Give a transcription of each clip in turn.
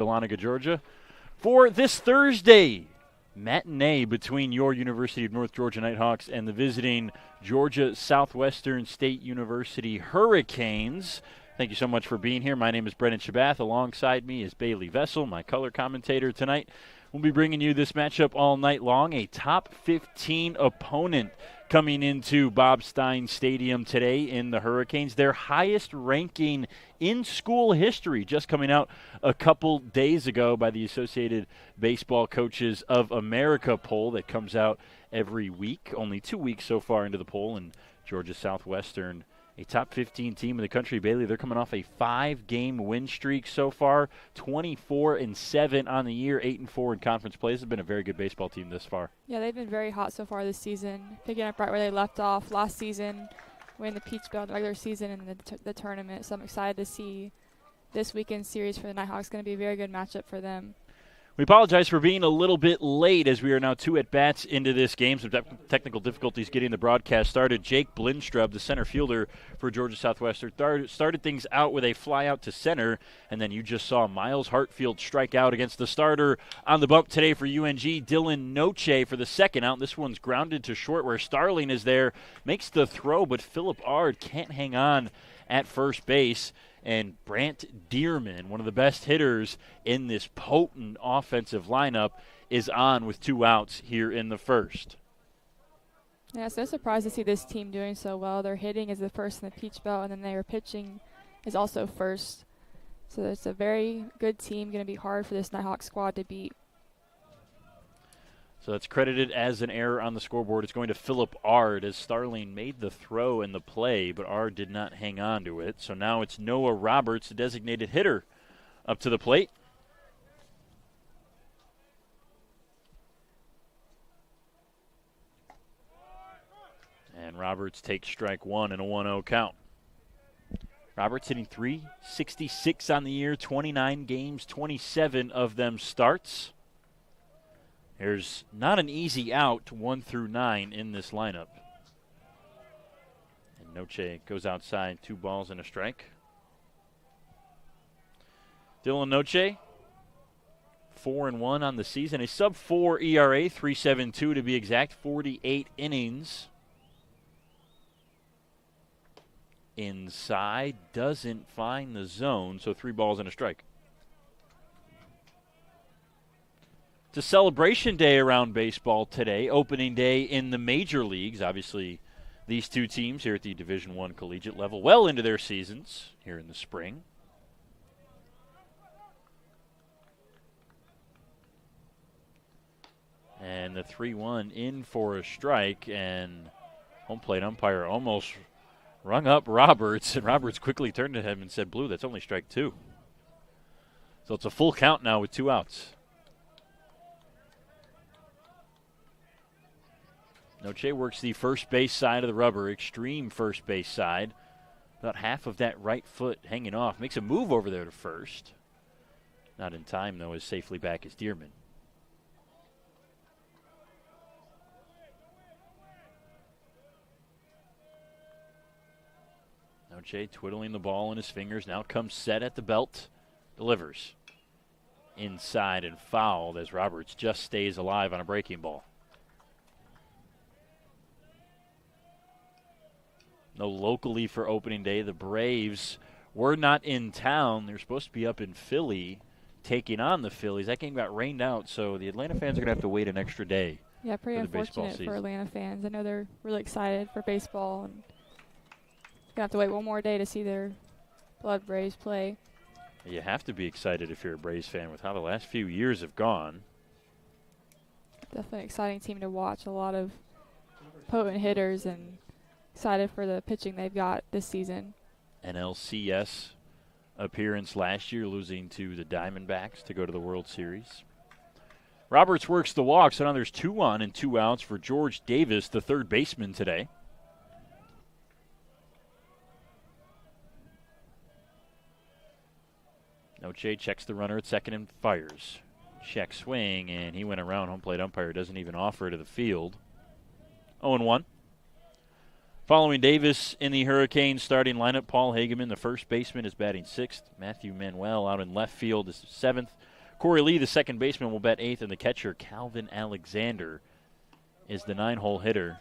Dahlonega, Georgia, for this Thursday matinee between your University of North Georgia Nighthawks and the visiting Georgia Southwestern State University Hurricanes. Thank you so much for being here. My name is Brendan Shabath. Alongside me is Bailey Vessel, my color commentator tonight. We'll be bringing you this matchup all night long. A top 15 opponent coming into Bob Stein Stadium today in the Hurricanes. Their highest ranking in school history, just coming out a couple days ago by the Associated Baseball Coaches of America poll that comes out every week. Only 2 weeks so far into the poll, and Georgia Southwestern, a top 15 team in the country. Bailey, they're coming off a 5-game win streak so far, 24-7 on the year, 8-4 in conference play. This has been a very good baseball team this far. Yeah, they've been very hot so far this season, picking up right where they left off last season, winning the Peach Belt regular season and the tournament. So I'm excited to see this weekend series for the Nighthawks. Going to be a very good matchup for them. We apologize for being a little bit late as we are now 2 at-bats into this game. Some technical difficulties getting the broadcast started. Jake Blindstrub, the center fielder for Georgia Southwestern, started things out with a fly out to center, and then you just saw Miles Hartfield strike out against the starter on the bump today for UNG, Dylan Noche, for the second out. This one's grounded to short where Starling is there, makes the throw, but Philip Ard can't hang on at first base. And Brant Dearman, one of the best hitters in this potent offensive lineup, is on with 2 outs here in the first. Yeah, so surprised to see this team doing so well. Their hitting is the first in the Peach Belt, and then their pitching is also first. So it's a very good team. Going to be hard for this Nighthawk squad to beat. So that's credited as an error on the scoreboard. It's going to Philip Ard as Starling made the throw and the play, but Ard did not hang on to it. So now it's Noah Roberts, the designated hitter, up to the plate. And Roberts takes strike 1 in a 1-0 count. Roberts hitting .366 on the year, 29 games, 27 of them starts. There's not an easy out 1 through 9 in this lineup. And Noche goes outside, 2 balls and a strike. Dylan Noche, 4-1 on the season. A sub-4 ERA, 3.72 to be exact, 48 innings. Inside, doesn't find the zone, so 3 balls and a strike. It's a celebration day around baseball today, opening day in the major leagues. Obviously, these 2 teams here at the Division I collegiate level well into their seasons here in the spring. And the 3-1 in for a strike, and home plate umpire almost rung up Roberts, and Roberts quickly turned to him and said, "Blue, that's only strike 2." So it's a full count now with 2 outs. Noche works the first base side of the rubber, extreme first base side. About half of that right foot hanging off. Makes a move over there to first. Not in time, though, as safely back as Dearman. Noche twiddling the ball in his fingers. Now comes set at the belt. Delivers. Inside and fouled as Roberts just stays alive on a breaking ball. No locally for opening day. The Braves were not in town. They're supposed to be up in Philly taking on the Phillies. That game got rained out, so the Atlanta fans are going to have to wait an extra day. Yeah, pretty unfortunate for Atlanta fans. I know they're really excited for baseball, and going to have to wait one more day to see their Blood Braves play. You have to be excited if you're a Braves fan with how the last few years have gone. Definitely an exciting team to watch. A lot of potent hitters, and excited for the pitching they've got this season. NLCS appearance last year, losing to the Diamondbacks to go to the World Series. Roberts works the walk, so now there's 2 on and 2 outs for George Davis, the third baseman today. Noche checks the runner at second and fires. Check swing, and he went around. Home plate umpire doesn't even offer to the field. 0-1. Following Davis in the Hurricanes starting lineup, Paul Hageman, the first baseman, is batting 6th. Matthew Manuel out in left field is 7th. Corey Lee, the second baseman, will bat 8th, and the catcher, Calvin Alexander, is the 9-hole hitter.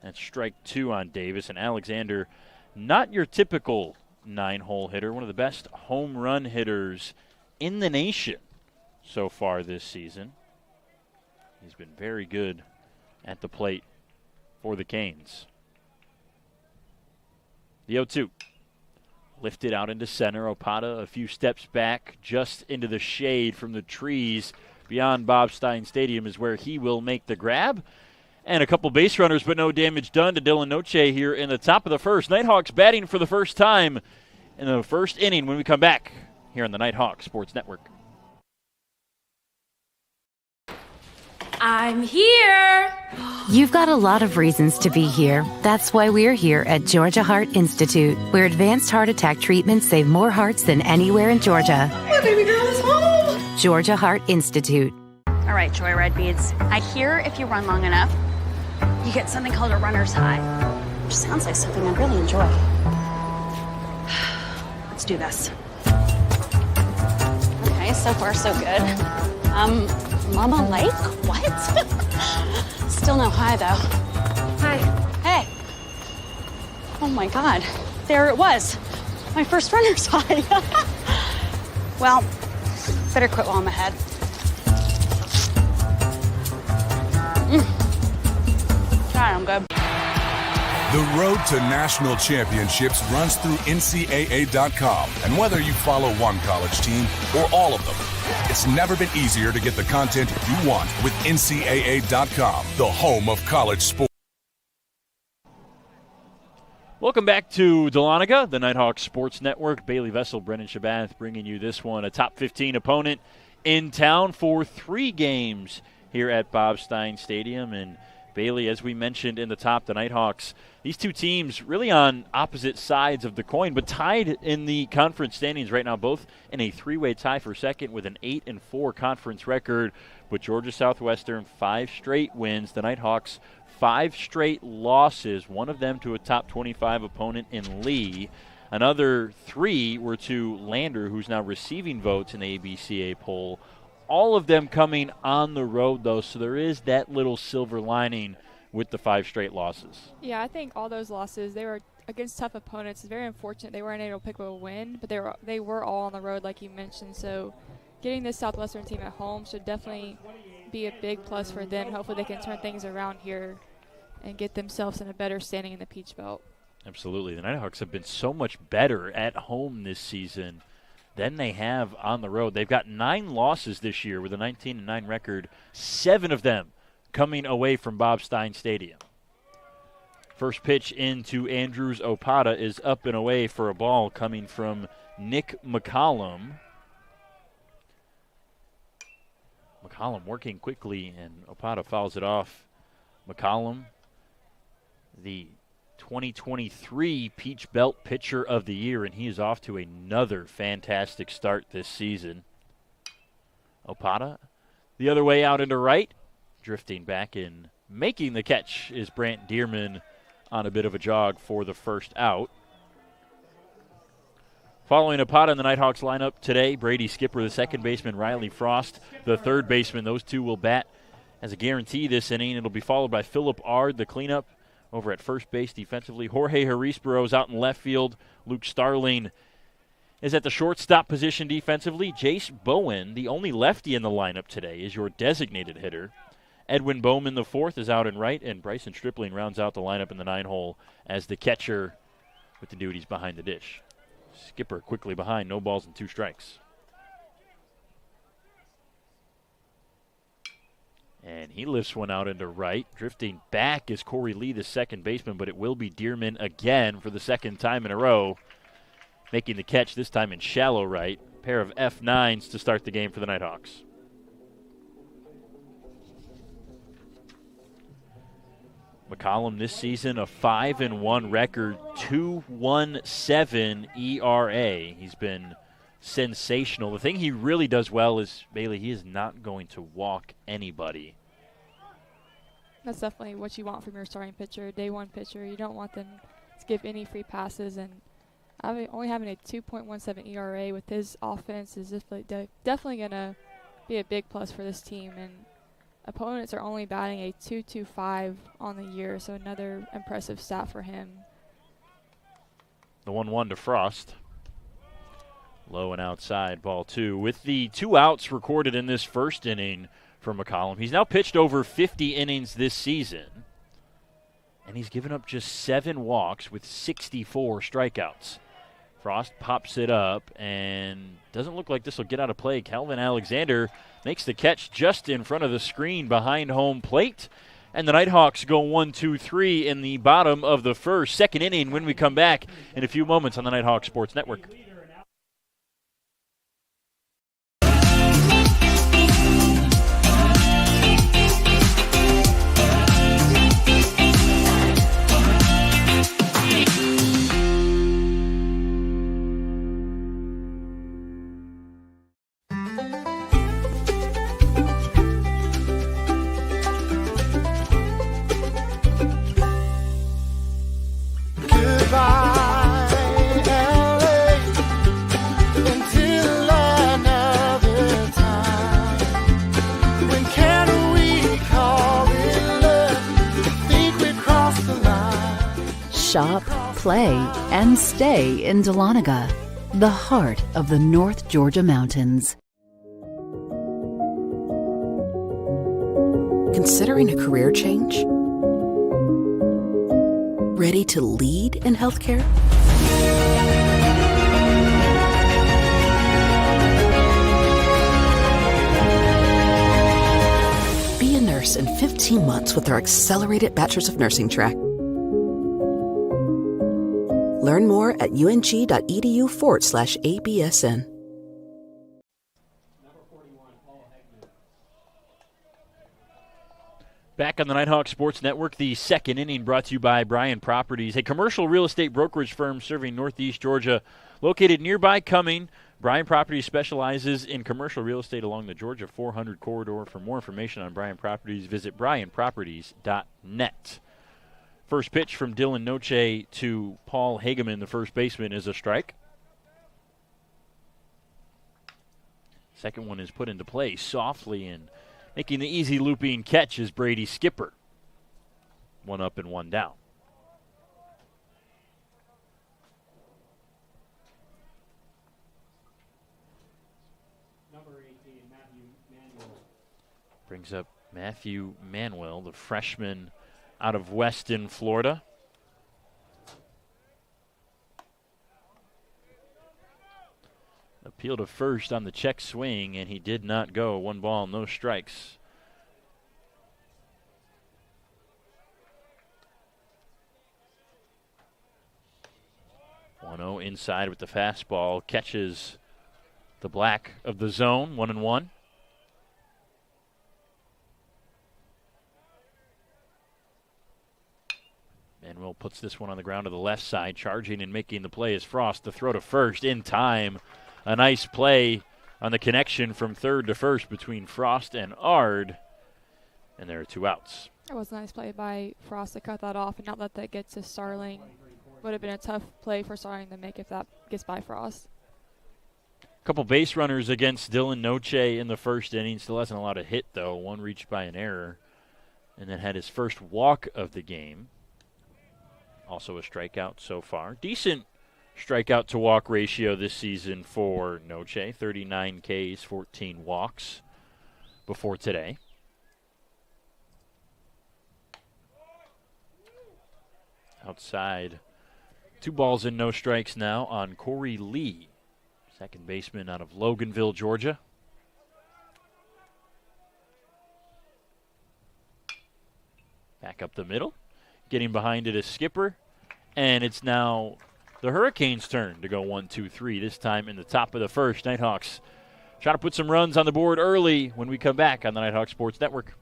That's strike 2 on Davis. And Alexander, not your typical 9-hole hitter, one of the best home run hitters in the nation so far this season. He's been very good at the plate for the Canes. The 0-2. Lifted out into center. Opata a few steps back, just into the shade from the trees beyond Bob Stein Stadium is where he will make the grab. And a couple base runners, but no damage done to Dylan Noche here in the top of the first. Nighthawks batting for the first time in the first inning when we come back here on the Nighthawk Sports Network. I'm here. You've got a lot of reasons to be here. That's why we're here at Georgia Heart Institute, where advanced heart attack treatments save more hearts than anywhere in Georgia. My baby girl is home. Georgia Heart Institute. All right, Joyride Beads. I hear if you run long enough, you get something called a runner's high, which sounds like something I really enjoy. Let's do this. Okay, so far so good. Mama Lake? What? Still no high, though. Hi. Hey. Oh, my God. There it was. My first runner's high. Well, better quit while I'm ahead. Try, I'm good. The road to national championships runs through NCAA.com. And whether you follow one college team or all of them, it's never been easier to get the content you want with NCAA.com, the home of college sports. Welcome back to Dahlonega, the Nighthawk Sports Network. Bailey Vessel, Brennan Shabath bringing you this one. A top 15 opponent in town for 3 games here at Bob Stein Stadium. And Bailey, as we mentioned in the top, the Nighthawks, these two teams really on opposite sides of the coin, but tied in the conference standings right now, both in a 3-way tie for second with an 8-4 conference record. But Georgia Southwestern, 5 straight wins. The Nighthawks, 5 straight losses, one of them to a top 25 opponent in Lee. Another 3 were to Lander, who's now receiving votes in the ABCA poll. All of them coming on the road, though, so there is that little silver lining with the 5 straight losses. Yeah, I think all those losses, they were against tough opponents. It's very unfortunate they weren't able to pick up a win, but they were all on the road, like you mentioned. So getting this Southwestern team at home should definitely be a big plus for them. Hopefully they can turn things around here and get themselves in a better standing in the Peach Belt. Absolutely. The Nighthawks have been so much better at home this season than they have on the road. They've got 9 losses this year with a 19-9 record, 7 of them coming away from Bob Stein Stadium. First pitch into Andrews Opata is up and away for a ball coming from Nick McCollum. McCollum working quickly, and Opata fouls it off. McCollum, the 2023 Peach Belt Pitcher of the Year, and he is off to another fantastic start this season. Opata, the other way out into right, drifting back in. Making the catch is Brant Dearman on a bit of a jog for the first out. Following Opata in the Nighthawks lineup today, Brady Skipper, the second baseman, Riley Frost, the third baseman. Those two will bat as a guarantee this inning. It'll be followed by Philip Ard, the cleanup, over at first base defensively. Jorge Harisbro is out in left field. Luke Starling is at the shortstop position defensively. Jace Bowen, the only lefty in the lineup today, is your designated hitter. Edwin Bowman, the fourth, is out in right, and Bryson Stripling rounds out the lineup in the 9-hole as the catcher with the duties behind the dish. Skipper quickly behind, no balls and 2 strikes. And he lifts one out into right. Drifting back is Corey Lee, the second baseman, but it will be Dearman again for the second time in a row, making the catch this time in shallow right. Pair of F9s to start the game for the Nighthawks. McCollum this season, a 5-1 record, 2.17 ERA. He's been sensational. The thing he really does well is, Bailey, he is not going to walk anybody. That's definitely what you want from your starting pitcher, day one pitcher. You don't want them to give any free passes, and only having a 2.17 ERA with his offense is definitely going to be a big plus for this team. And opponents are only batting a .225 on the year, so another impressive stat for him. The 1-1 to Frost. Low and outside, ball 2. With the 2 outs recorded in this first inning for McCollum, he's now pitched over 50 innings this season, and he's given up just 7 walks with 64 strikeouts. Frost pops it up, and doesn't look like this will get out of play. Calvin Alexander makes the catch just in front of the screen behind home plate. And the Nighthawks go 1-2-3 in the bottom of the first. Second inning when we come back in a few moments on the Nighthawk Sports Network. Shop, play, and stay in Dahlonega, the heart of the North Georgia mountains. Considering a career change? Ready to lead in healthcare? Be a nurse in 15 months with our accelerated Bachelor's of Nursing track. Learn more at ung.edu/ABSN. Back on the Nighthawk Sports Network, the second inning brought to you by Bryan Properties, a commercial real estate brokerage firm serving Northeast Georgia. Located nearby Cumming, Bryan Properties specializes in commercial real estate along the Georgia 400 corridor. For more information on Bryan Properties, visit bryanproperties.net. First pitch from Dylan Noche to Paul Hageman, the first baseman, is a strike. Second one is put into play softly, and making the easy looping catch is Brady Skipper. 1 up and 1 down. Number 18, Matthew Manuel. Brings up Matthew Manuel, the freshman out of Weston, Florida. Appeal to first on the check swing, and he did not go. 1 ball, no strikes. One-0 inside with the fastball. Catches the black of the zone. 1-1. Manuel puts this one on the ground to the left side. Charging and making the play is Frost. The throw to first in time. A nice play on the connection from third to first between Frost and Ard. And there are 2 outs. That was a nice play by Frost to cut that off and not let that get to Starling. Would have been a tough play for Starling to make if that gets by Frost. Couple base runners against Dylan Noche in the first inning. Still hasn't allowed a hit, though. One reached by an error. And then had his first walk of the game. Also a strikeout so far. Decent strikeout to walk ratio this season for Noche. 39 Ks, 14 walks before today. Outside. 2 balls and no strikes now on Corey Lee, second baseman out of Loganville, Georgia. Back up the middle. Getting behind it is Skipper. And it's now the Hurricanes' turn to go 1-2-3, this time in the top of the first. Nighthawks trying to put some runs on the board early when we come back on the Nighthawk Sports Network.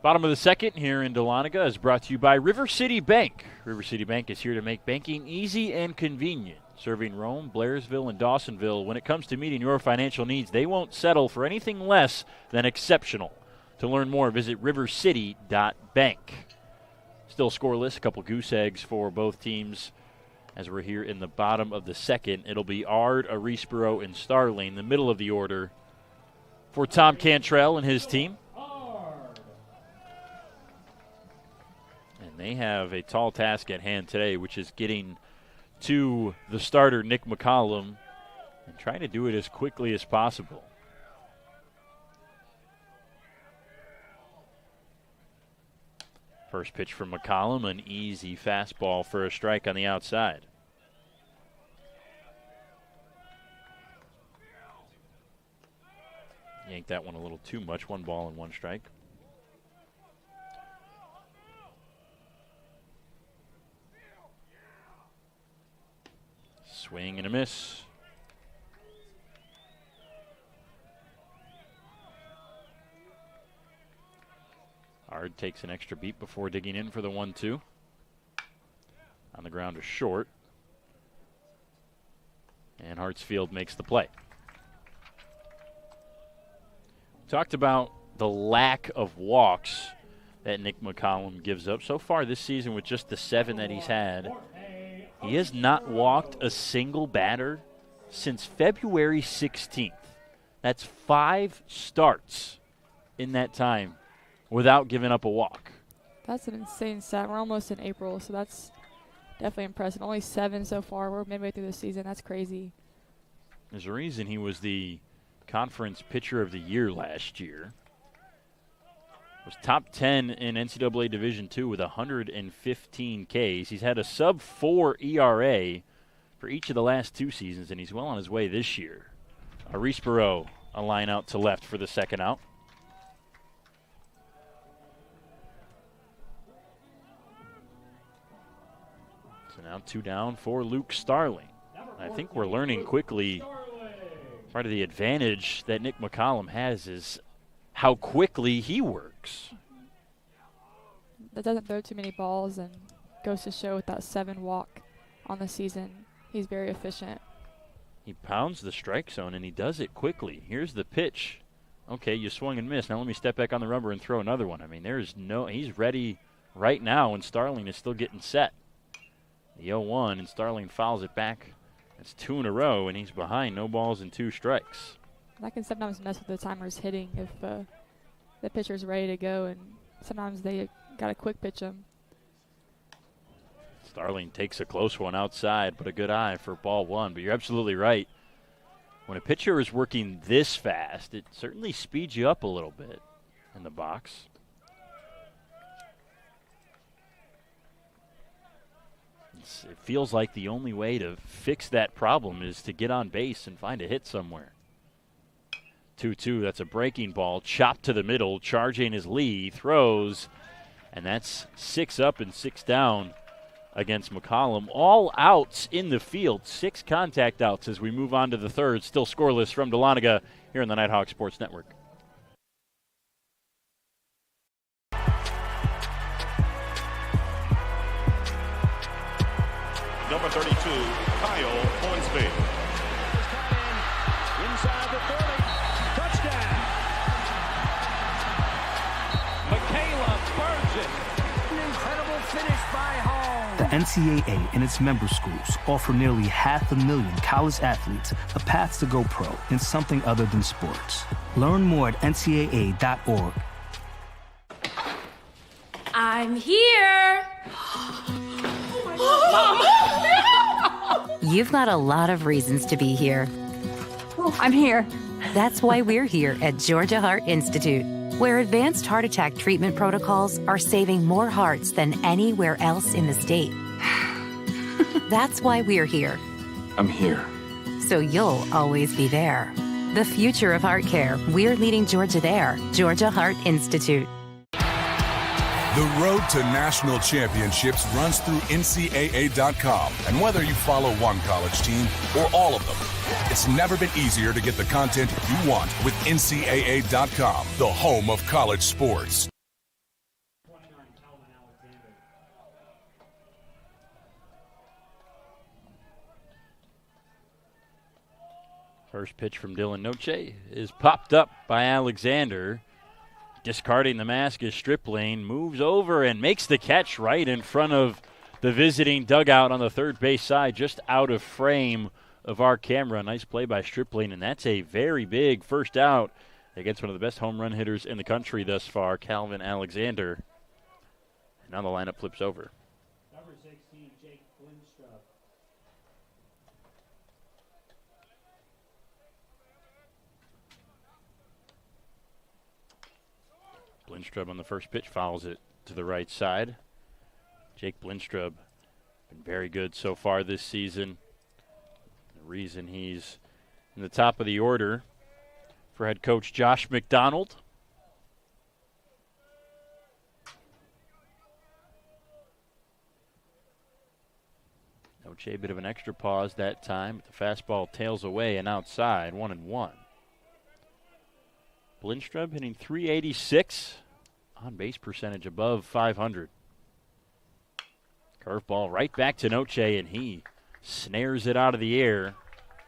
Bottom of the second here in Dahlonega is brought to you by River City Bank. River City Bank is here to make banking easy and convenient. Serving Rome, Blairsville, and Dawsonville. When it comes to meeting your financial needs, they won't settle for anything less than exceptional. To learn more, visit rivercity.bank. Still scoreless, a couple goose eggs for both teams. As we're here in the bottom of the second, it'll be Ard, Arisboro, and Starling, the middle of the order for Tom Cantrell and his team. And they have a tall task at hand today, which is getting to the starter, Nick McCollum, and trying to do it as quickly as possible. First pitch from McCollum, an easy fastball for a strike on the outside. Yanked that one a little too much, 1 ball and 1 strike. Swing and a miss. Ard takes an extra beat before digging in for the 1-2. On the ground to short. And Hartsfield makes the play. Talked about the lack of walks that Nick McCollum gives up. So far this season, with just the 7 that he's had, he has not walked a single batter since February 16th. That's 5 starts in that time without giving up a walk. That's an insane stat. We're almost in April, so that's definitely impressive. Only 7 so far. We're midway through the season. That's crazy. There's a reason he was the Conference Pitcher of the Year last year. Was top 10 in NCAA Division II with 115 Ks. He's had a sub-4 ERA for each of the last 2 seasons, and he's well on his way this year. Arisboro, a line out to left for the second out. So now 2 down for Luke Starling. I think we're learning quickly part of the advantage that Nick McCollum has is how quickly he works. That doesn't throw too many balls and goes to show with that 7 walk on the season. He's very efficient. He pounds the strike zone and he does it quickly. Here's the pitch. Okay, you swung and missed. Now let me step back on the rubber and throw another one. I mean, he's ready right now, and Starling is still getting set. The 0-1, and Starling fouls it back. That's 2 in a row, and he's behind. No balls and 2 strikes. That can sometimes mess with the timer's hitting if the pitcher's ready to go, and sometimes they got to quick pitch him. Starling takes a close one outside, but a good eye for ball 1. But you're absolutely right. When a pitcher is working this fast, it certainly speeds you up a little bit in the box. It feels like the only way to fix that problem is to get on base and find a hit somewhere. 2-2, that's a breaking ball, chopped to the middle, charging is Lee, throws, and that's 6 up and 6 down against McCollum. All outs in the field, 6 contact outs as we move on to the third. Still scoreless from Dahlonega here on the Nighthawk Sports Network. Number 32, Kyle Hornsby. Inside the 30, touchdown. Michaela burns it. An incredible finish by Hall. The NCAA and its member schools offer nearly 500,000 college athletes a path to go pro in something other than sports. Learn more at ncaa.org. I'm here. You've got a lot of reasons to be here. I'm here. That's why we're here at Georgia Heart Institute, where advanced heart attack treatment protocols are saving more hearts than anywhere else in the state. That's why we're here. I'm here. So you'll always be there. The future of heart care, we're leading Georgia there. Georgia Heart Institute. The road to national championships runs through NCAA.com. And whether you follow one college team or all of them, it's never been easier to get the content you want with NCAA.com, the home of college sports. First pitch from Dylan Noche is popped up by Alexander. Discarding the mask is Stripling, moves over and makes the catch right in front of the visiting dugout on the third base side, just out of frame of our camera. Nice play by Stripling, and that's a very big first out against one of the best home run hitters in the country thus far, Calvin Alexander. And now the lineup flips over. Number 16, Jake Lindstrup. Blindstrub on the first pitch fouls it to the right side. Jake Blindstrub been very good so far this season. The reason he's in the top of the order for head coach Josh McDonald. Noche, a bit of an extra pause that time, but the fastball tails away and outside, 1-1. Blindstrub hitting .386, on base percentage above .500. Curveball right back to Noche, and he snares it out of the air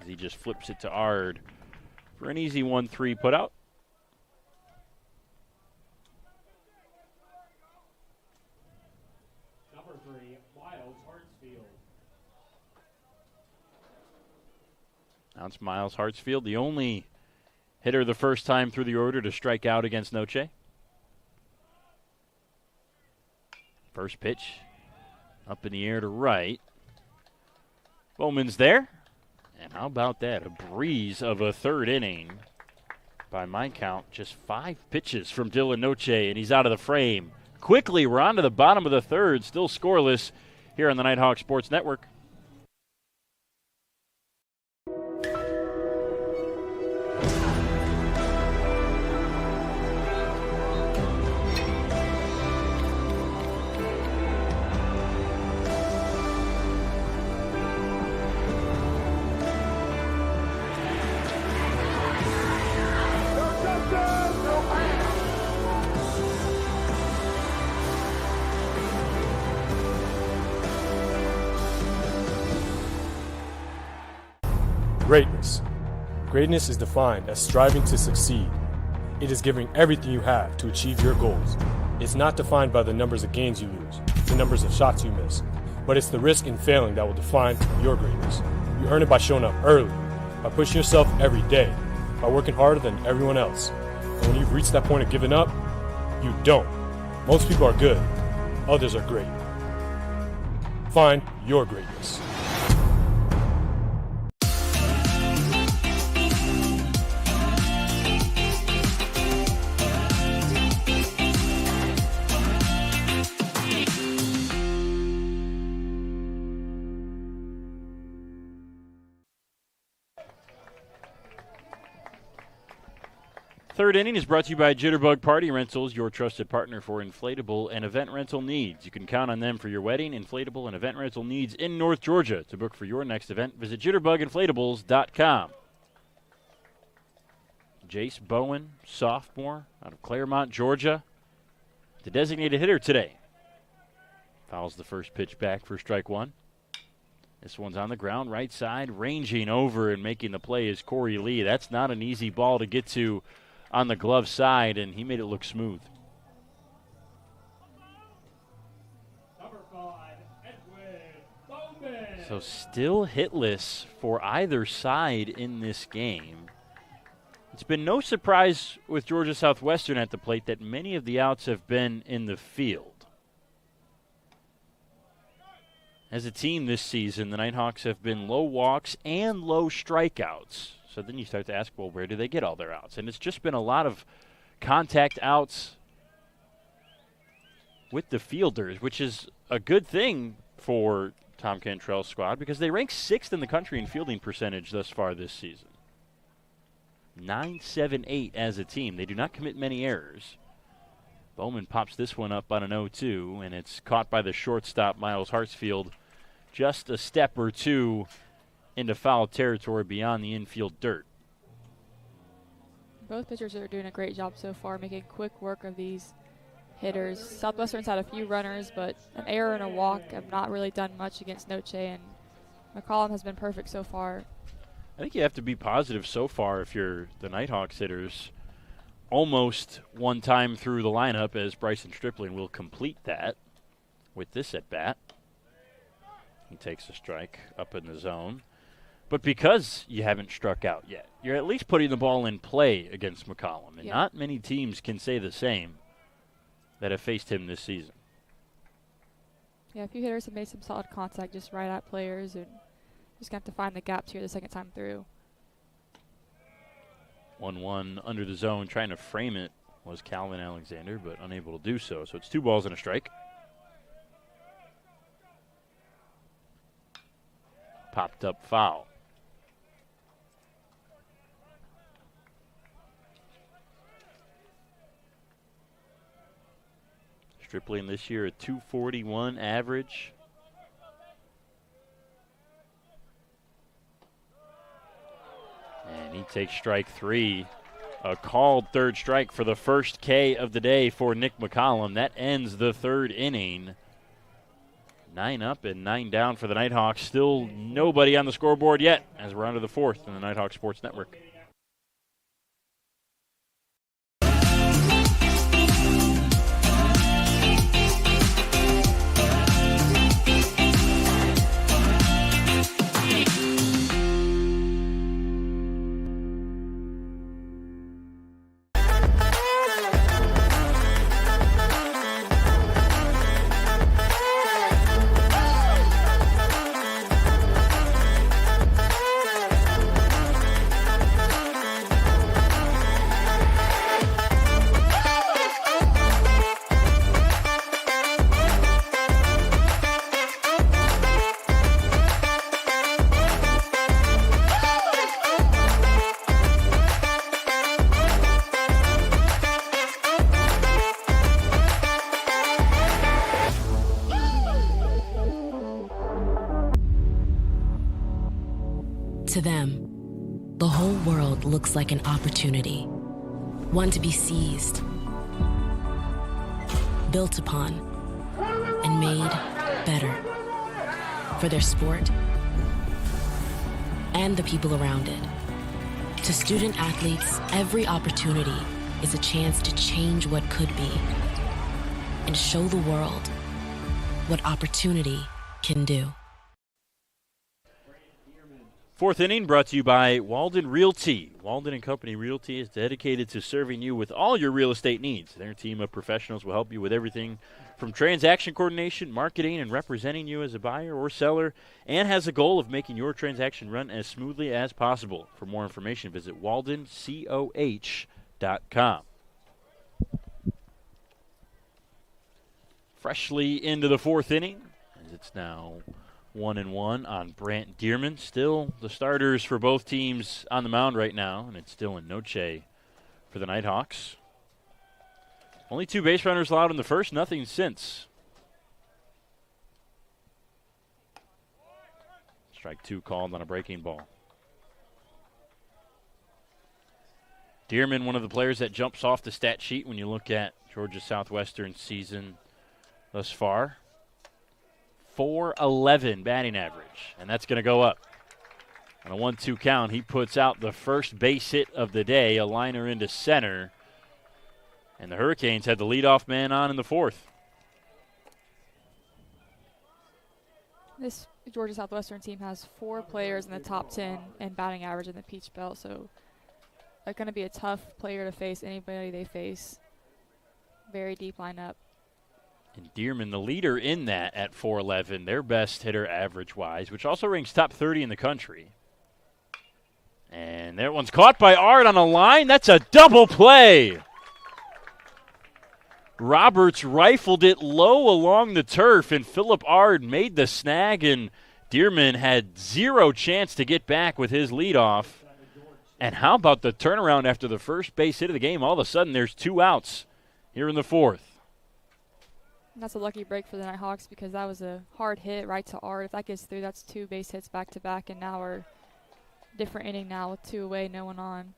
as he just flips it to Ard for an easy 1-3 putout. Number 3, Miles Hartsfield. Now it's Miles Hartsfield, the only hitter the first time through the order to strike out against Noche. First pitch up in the air to right. Bowman's there. And how about that? A breeze of a third inning. By my count, just 5 pitches from Dylan Noche, and he's out of the frame. Quickly, we're on to the bottom of the third, still scoreless here on the Nighthawk Sports Network. Greatness. Greatness is defined as striving to succeed. It is giving everything you have to achieve your goals. It's not defined by the numbers of games you lose, the numbers of shots you miss, but it's the risk in failing that will define your greatness. You earn it by showing up early, by pushing yourself every day, by working harder than everyone else. And when you've reached that point of giving up, you don't. Most people are good, others are great. Find your greatness. Third inning is brought to you by Jitterbug Party Rentals, your trusted partner for inflatable and event rental needs. You can count on them for your wedding, inflatable, and event rental needs in North Georgia. To book for your next event, visit jitterbuginflatables.com. Jace Bowen, sophomore, out of Claremont, Georgia, the designated hitter today. Fouls the first pitch back for strike one. This one's on the ground, right side, ranging over and making the play is Corey Lee. That's not an easy ball to get to on the glove side, and he made it look smooth. Number 5, Edwin Bowman. So still hitless for either side in this game. It's been no surprise with Georgia Southwestern at the plate that many of the outs have been in the field. As a team this season, the Nighthawks have been low walks and low strikeouts. So then you start to ask, well, where do they get all their outs? And it's just been a lot of contact outs with the fielders, which is a good thing for Tom Cantrell's squad because they rank 6th in the country in fielding percentage thus far this season. 9-7-8 as a team. They do not commit many errors. Bowman pops this one up on an 0-2, and it's caught by the shortstop, Miles Hartsfield, just a step or two into foul territory beyond the infield dirt. Both pitchers are doing a great job so far, making quick work of these hitters. Southwestern's had a few runners, but an error and a walk have not really done much against Noche, and McCollum has been perfect so far. I think you have to be positive so far if you're the Nighthawks hitters. Almost one time through the lineup as Bryson Stripling will complete that with this at bat. He takes a strike up in the zone. But because you haven't struck out yet, you're at least putting the ball in play against McCollum. And not many teams can say the same that have faced him this season. Yeah, a few hitters have made some solid contact just right at players, and just going to have to find the gaps here the second time through. 1-1 under the zone, trying to frame it was Calvin Alexander, but unable to do so. So it's 2 balls and a strike. Popped up foul. Stripling this year a .241 average. And he takes strike 3. A called third strike for the first K of the day for Nick McCollum. That ends the 3rd inning. 9 up and 9 down for the Nighthawks. Still nobody on the scoreboard yet as we're on to the 4th on the Nighthawk Sports Network. To them, the whole world looks like an opportunity, one to be seized, built upon, and made better for their sport and the people around it. To student athletes, every opportunity is a chance to change what could be and show the world what opportunity can do. 4th inning brought to you by Walden Realty. Walden & Company Realty is dedicated to serving you with all your real estate needs. Their team of professionals will help you with everything from transaction coordination, marketing, and representing you as a buyer or seller, and has a goal of making your transaction run as smoothly as possible. For more information, visit waldencoh.com. Freshly into the 4th inning, as it's now 1-1 on Brant Dearman. Still the starters for both teams on the mound right now, and it's still in Noche for the Nighthawks. Only 2 base runners allowed in the first, nothing since. Strike 2 called on a breaking ball. Dearman, one of the players that jumps off the stat sheet when you look at Georgia Southwestern season thus far. .411 batting average, and that's going to go up. On a 1-2 count, he puts out the first base hit of the day, a liner into center, and the Hurricanes had the leadoff man on in the 4th. This Georgia Southwestern team has 4 players in the top 10 in batting average in the Peach Belt, so they're going to be a tough player to face, anybody they face. Very deep lineup. And Dearman, the leader in that at .411, their best hitter average-wise, which also ranks top 30 in the country. And that one's caught by Ard on a line. That's a double play. Roberts rifled it low along the turf, and Philip Ard made the snag, and Dearman had 0 chance to get back with his leadoff. And how about the turnaround after the first base hit of the game? All of a sudden, there's 2 outs here in the 4th. And that's a lucky break for the Nighthawks because that was a hard hit right to Art. If that gets through, that's 2 base hits back-to-back, and now we're different inning now with 2 away, no one on.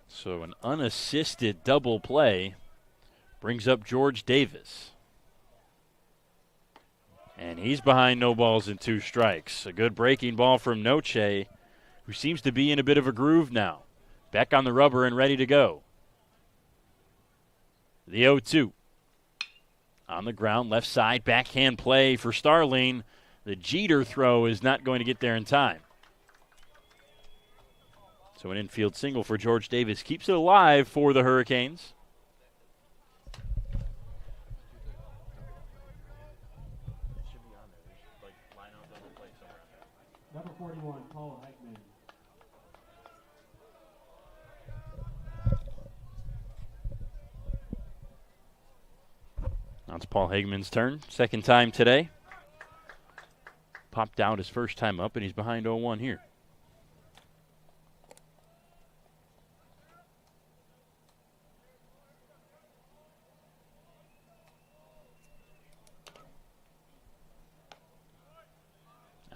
So an unassisted double play brings up George Davis. And he's behind no balls and 2 strikes. A good breaking ball from Noche, who seems to be in a bit of a groove now. Back on the rubber and ready to go. The 0-2. On the ground, left side, backhand play for Starling. The Jeter throw is not going to get there in time. So an infield single for George Davis keeps it alive for the Hurricanes. Number 41, Paul Heckman. Now it's Paul Hagman's turn. Second time today. Popped out his first time up, and he's behind 0-1 here.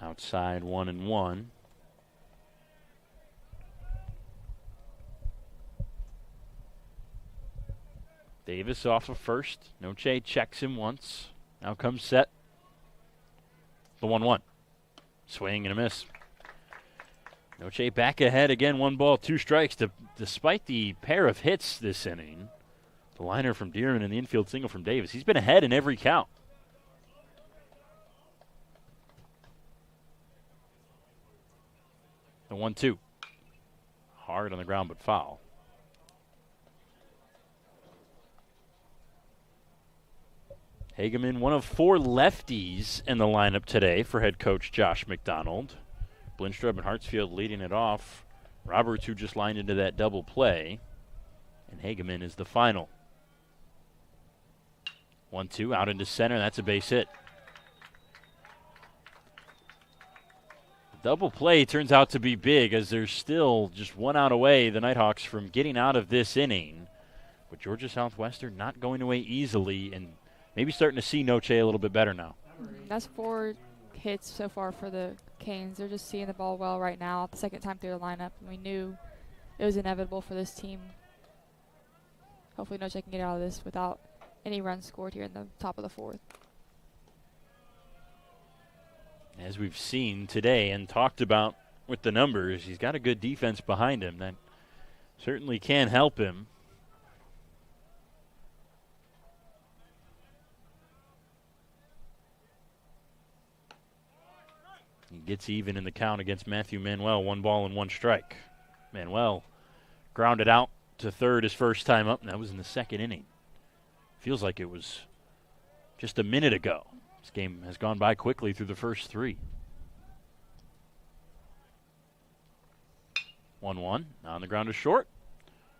Outside 1-1. Davis off of first. Noche checks him once. Now comes set. The 1-1. Swing and a miss. Noche back ahead again. 1 ball, 2 strikes. Despite the pair of hits this inning, the liner from Dearman and the infield single from Davis, he's been ahead in every count. The 1-2. Hard on the ground, but foul. Hageman, one of 4 lefties in the lineup today for head coach Josh McDonald. Blindstrup and Hartsfield leading it off. Roberts, who just lined into that double play. And Hageman is the final. 1-2 out into center. That's a base hit. Double play turns out to be big as there's still just 1 out away, the Nighthawks, from getting out of this inning. But Georgia Southwestern not going away easily and maybe starting to see Noche a little bit better now. That's 4 hits so far for the Canes. They're just seeing the ball well right now. The second time through the lineup, and we knew it was inevitable for this team. Hopefully Noche can get out of this without any runs scored here in the top of the 4th. As we've seen today and talked about with the numbers, he's got a good defense behind him that certainly can help him. He gets even in the count against Matthew Manuel. 1 ball and 1 strike. Manuel grounded out to third his first time up, and that was in the 2nd inning. Feels like it was just a minute ago. This game has gone by quickly through the first 3. 1-1. On the ground is short.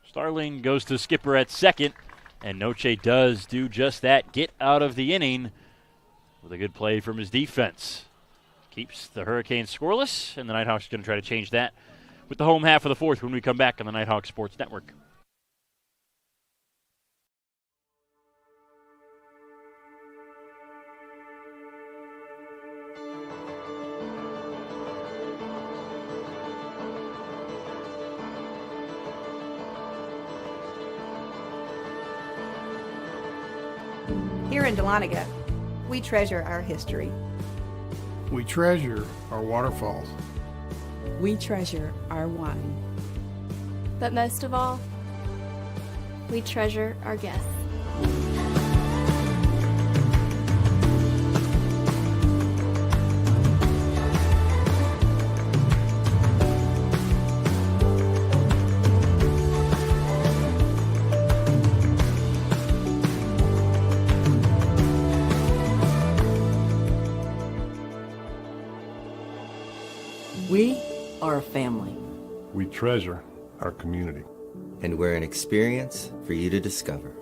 Starling goes to skipper at second, and Noche does do just that. Get out of the inning with a good play from his defense. Keeps the Hurricanes scoreless, and the Nighthawks are going to try to change that with the home half of the 4th when we come back on the Nighthawk Sports Network. Here in Dahlonega, we treasure our history. We treasure our waterfalls. We treasure our wine. But most of all, we treasure our guests. We are a family. We treasure our community. And we're an experience for you to discover.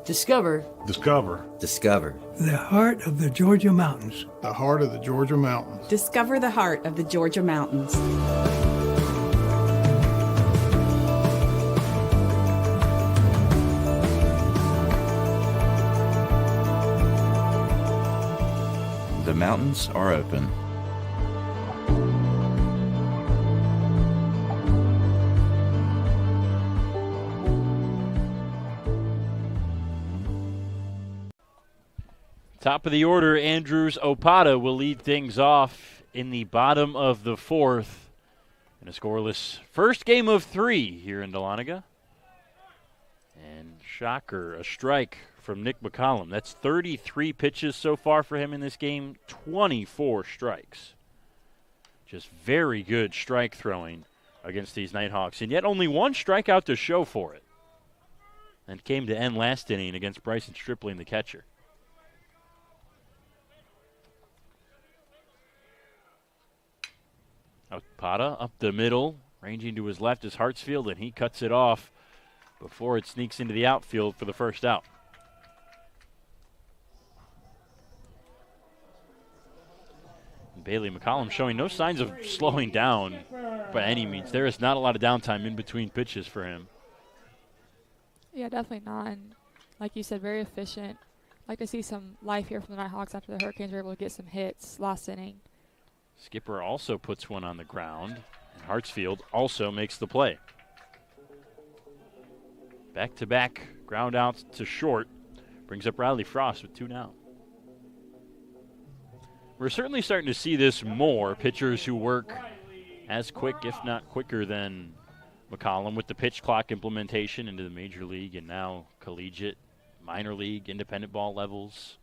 Discover. Discover. Discover. The heart of the Georgia mountains. The heart of the Georgia mountains. Discover the heart of the Georgia mountains. The mountains are open. Top of the order, Andrews Opata will lead things off in the bottom of the fourth in a scoreless first game of 3 here in Dahlonega. And shocker, a strike from Nick McCollum. That's 33 pitches so far for him in this game, 24 strikes. Just very good strike throwing against these Nighthawks, and yet only 1 strikeout to show for it. And came to end last inning against Bryson Stripling, the catcher. Opata up the middle, ranging to his left is Hartsfield, and he cuts it off before it sneaks into the outfield for the first out. Bailey McCollum showing no signs of slowing down by any means. There is not a lot of downtime in between pitches for him. Yeah, definitely not. And like you said, very efficient. I'd like to see some life here from the Nighthawks after the Hurricanes were able to get some hits last inning. Skipper also puts one on the ground, and Hartsfield also makes the play. Back-to-back ground outs to short brings up Riley Frost with 2 now. We're certainly starting to see this more, pitchers who work as quick, if not quicker, than McCollum with the pitch clock implementation into the major league and now collegiate, minor league, independent ball levels.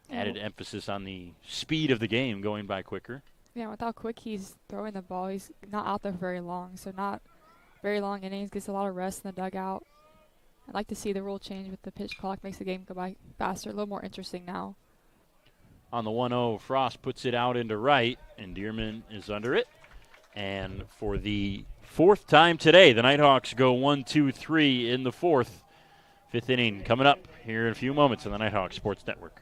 Added emphasis on the speed of the game going by quicker. Yeah, with how quick he's throwing the ball, he's not out there very long, so not very long innings, gets a lot of rest in the dugout. I'd like to see the rule change with the pitch clock, makes the game go by faster, a little more interesting now. On the 1-0, Frost puts it out into right, and Dearman is under it. And for the 4th time today, the Nighthawks go 1-2-3 in the 4th. 5th inning coming up here in a few moments on the Nighthawks Sports Network.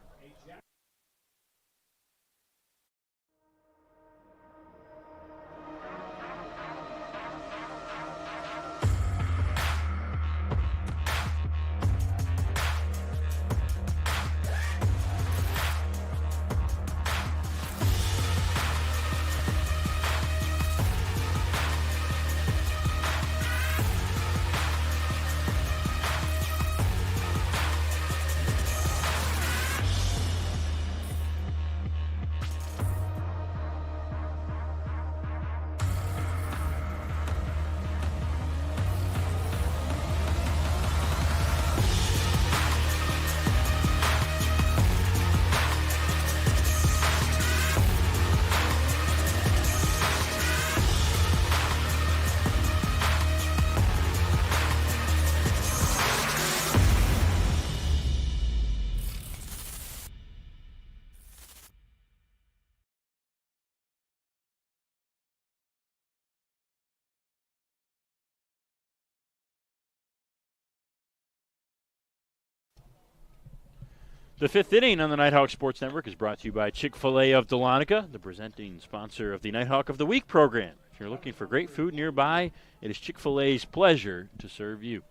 The 5th inning on the Nighthawk Sports Network is brought to you by Chick-fil-A of Dahlonega, the presenting sponsor of the Nighthawk of the Week program. If you're looking for great food nearby, it is Chick-fil-A's pleasure to serve you.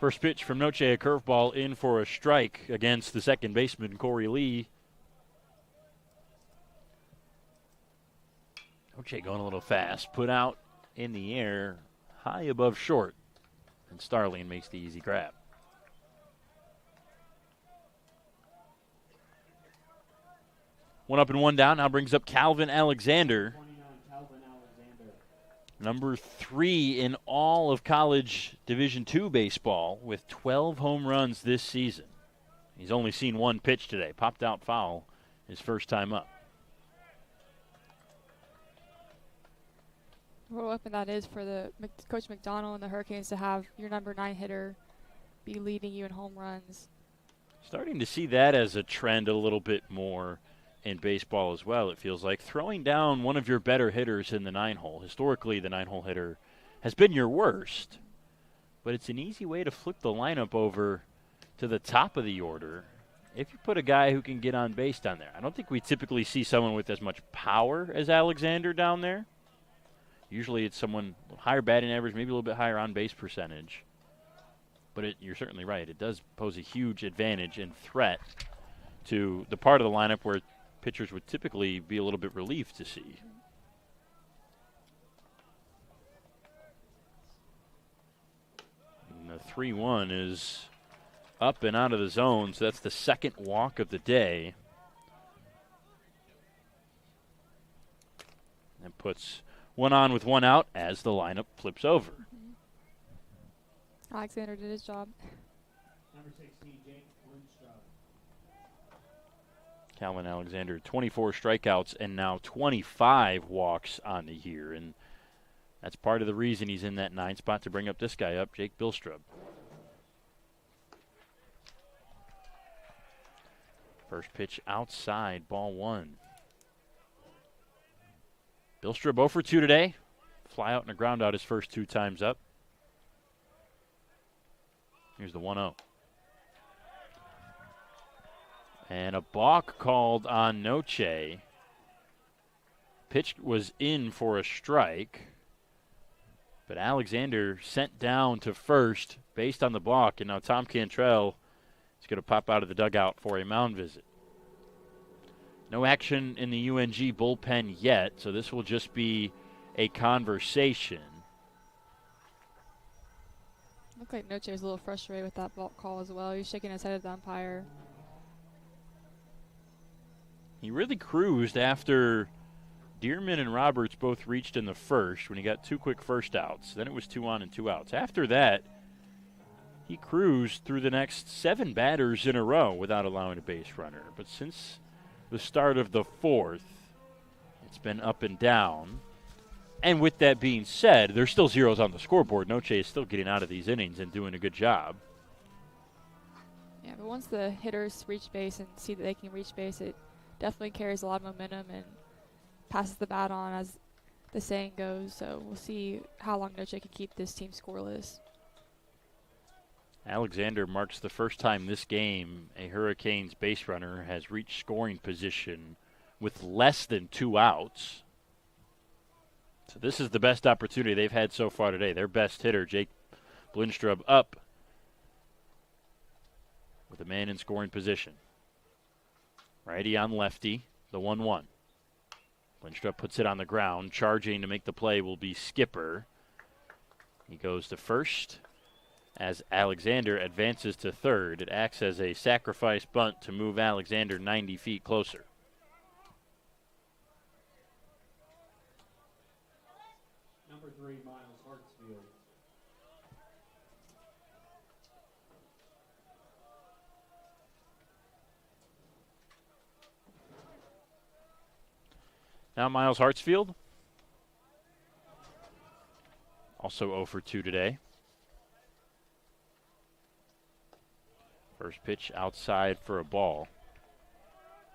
First pitch from Noche, a curveball in for a strike against the second baseman, Corey Lee. Noche going a little fast, put out in the air, high above short, and Starling makes the easy grab. One up and one down. Now brings up Calvin Alexander. Number 3 in all of college Division II baseball with 12 home runs this season. He's only seen 1 pitch today. Popped out foul his first time up. What a weapon that is for the Coach McDonald and the Hurricanes to have your number 9 hitter be leading you in home runs. Starting to see that as a trend a little bit more in baseball as well, it feels like. Throwing down one of your better hitters in the 9-hole. Historically, the 9-hole hitter has been your worst, but it's an easy way to flip the lineup over to the top of the order if you put a guy who can get on base down there. I don't think we typically see someone with as much power as Alexander down there. Usually it's someone higher batting average, maybe a little bit higher on base percentage. But you're certainly right. It does pose a huge advantage and threat to the part of the lineup where pitchers would typically be a little bit relieved to see. And the 3-1 is up and out of the zone, so that's the second walk of the day. And puts one on with one out as the lineup flips over. Alexander did his job. Number 16, Jake Lindstrom. Calvin Alexander, 24 strikeouts and now 25 walks on the year. And that's part of the reason he's in that 9 spot to bring up this guy up, Jake Bilstrup. First pitch outside, ball 1. Bilstrup 0 for 2 today. Fly out and a ground out his first 2 times up. Here's the 1-0. And a balk called on Noche. Pitch was in for a strike. But Alexander sent down to first based on the balk. And now Tom Cantrell is going to pop out of the dugout for a mound visit. No action in the UNG bullpen yet, so this will just be a conversation. Looked like Noche was a little frustrated with that balk call as well. He was shaking his head at the umpire. He really cruised after Dearman and Roberts both reached in the first when he got 2 quick first outs. Then it was 2 on and 2 outs. After that, he cruised through the next 7 batters in a row without allowing a base runner. But since the start of the 4th, it's been up and down. And with that being said, there's still zeros on the scoreboard. Noche is still getting out of these innings and doing a good job. Yeah, but once the hitters reach base and see that they can reach base, it definitely carries a lot of momentum and passes the bat on, as the saying goes. So we'll see how long Noche can keep this team scoreless. Alexander marks the first time this game a Hurricanes base runner has reached scoring position with less than 2 outs. So this is the best opportunity they've had so far today. Their best hitter, Jake Lindstrom, up with a man in scoring position. Righty on lefty, the 1-1. Lindstrom puts it on the ground. Charging to make the play will be Skipper. He goes to first. As Alexander advances to third, it acts as a sacrifice bunt to move Alexander 90 feet closer. Number 3, Miles Hartsfield. Now Miles Hartsfield, also 0 for 2 today. First pitch outside for a ball.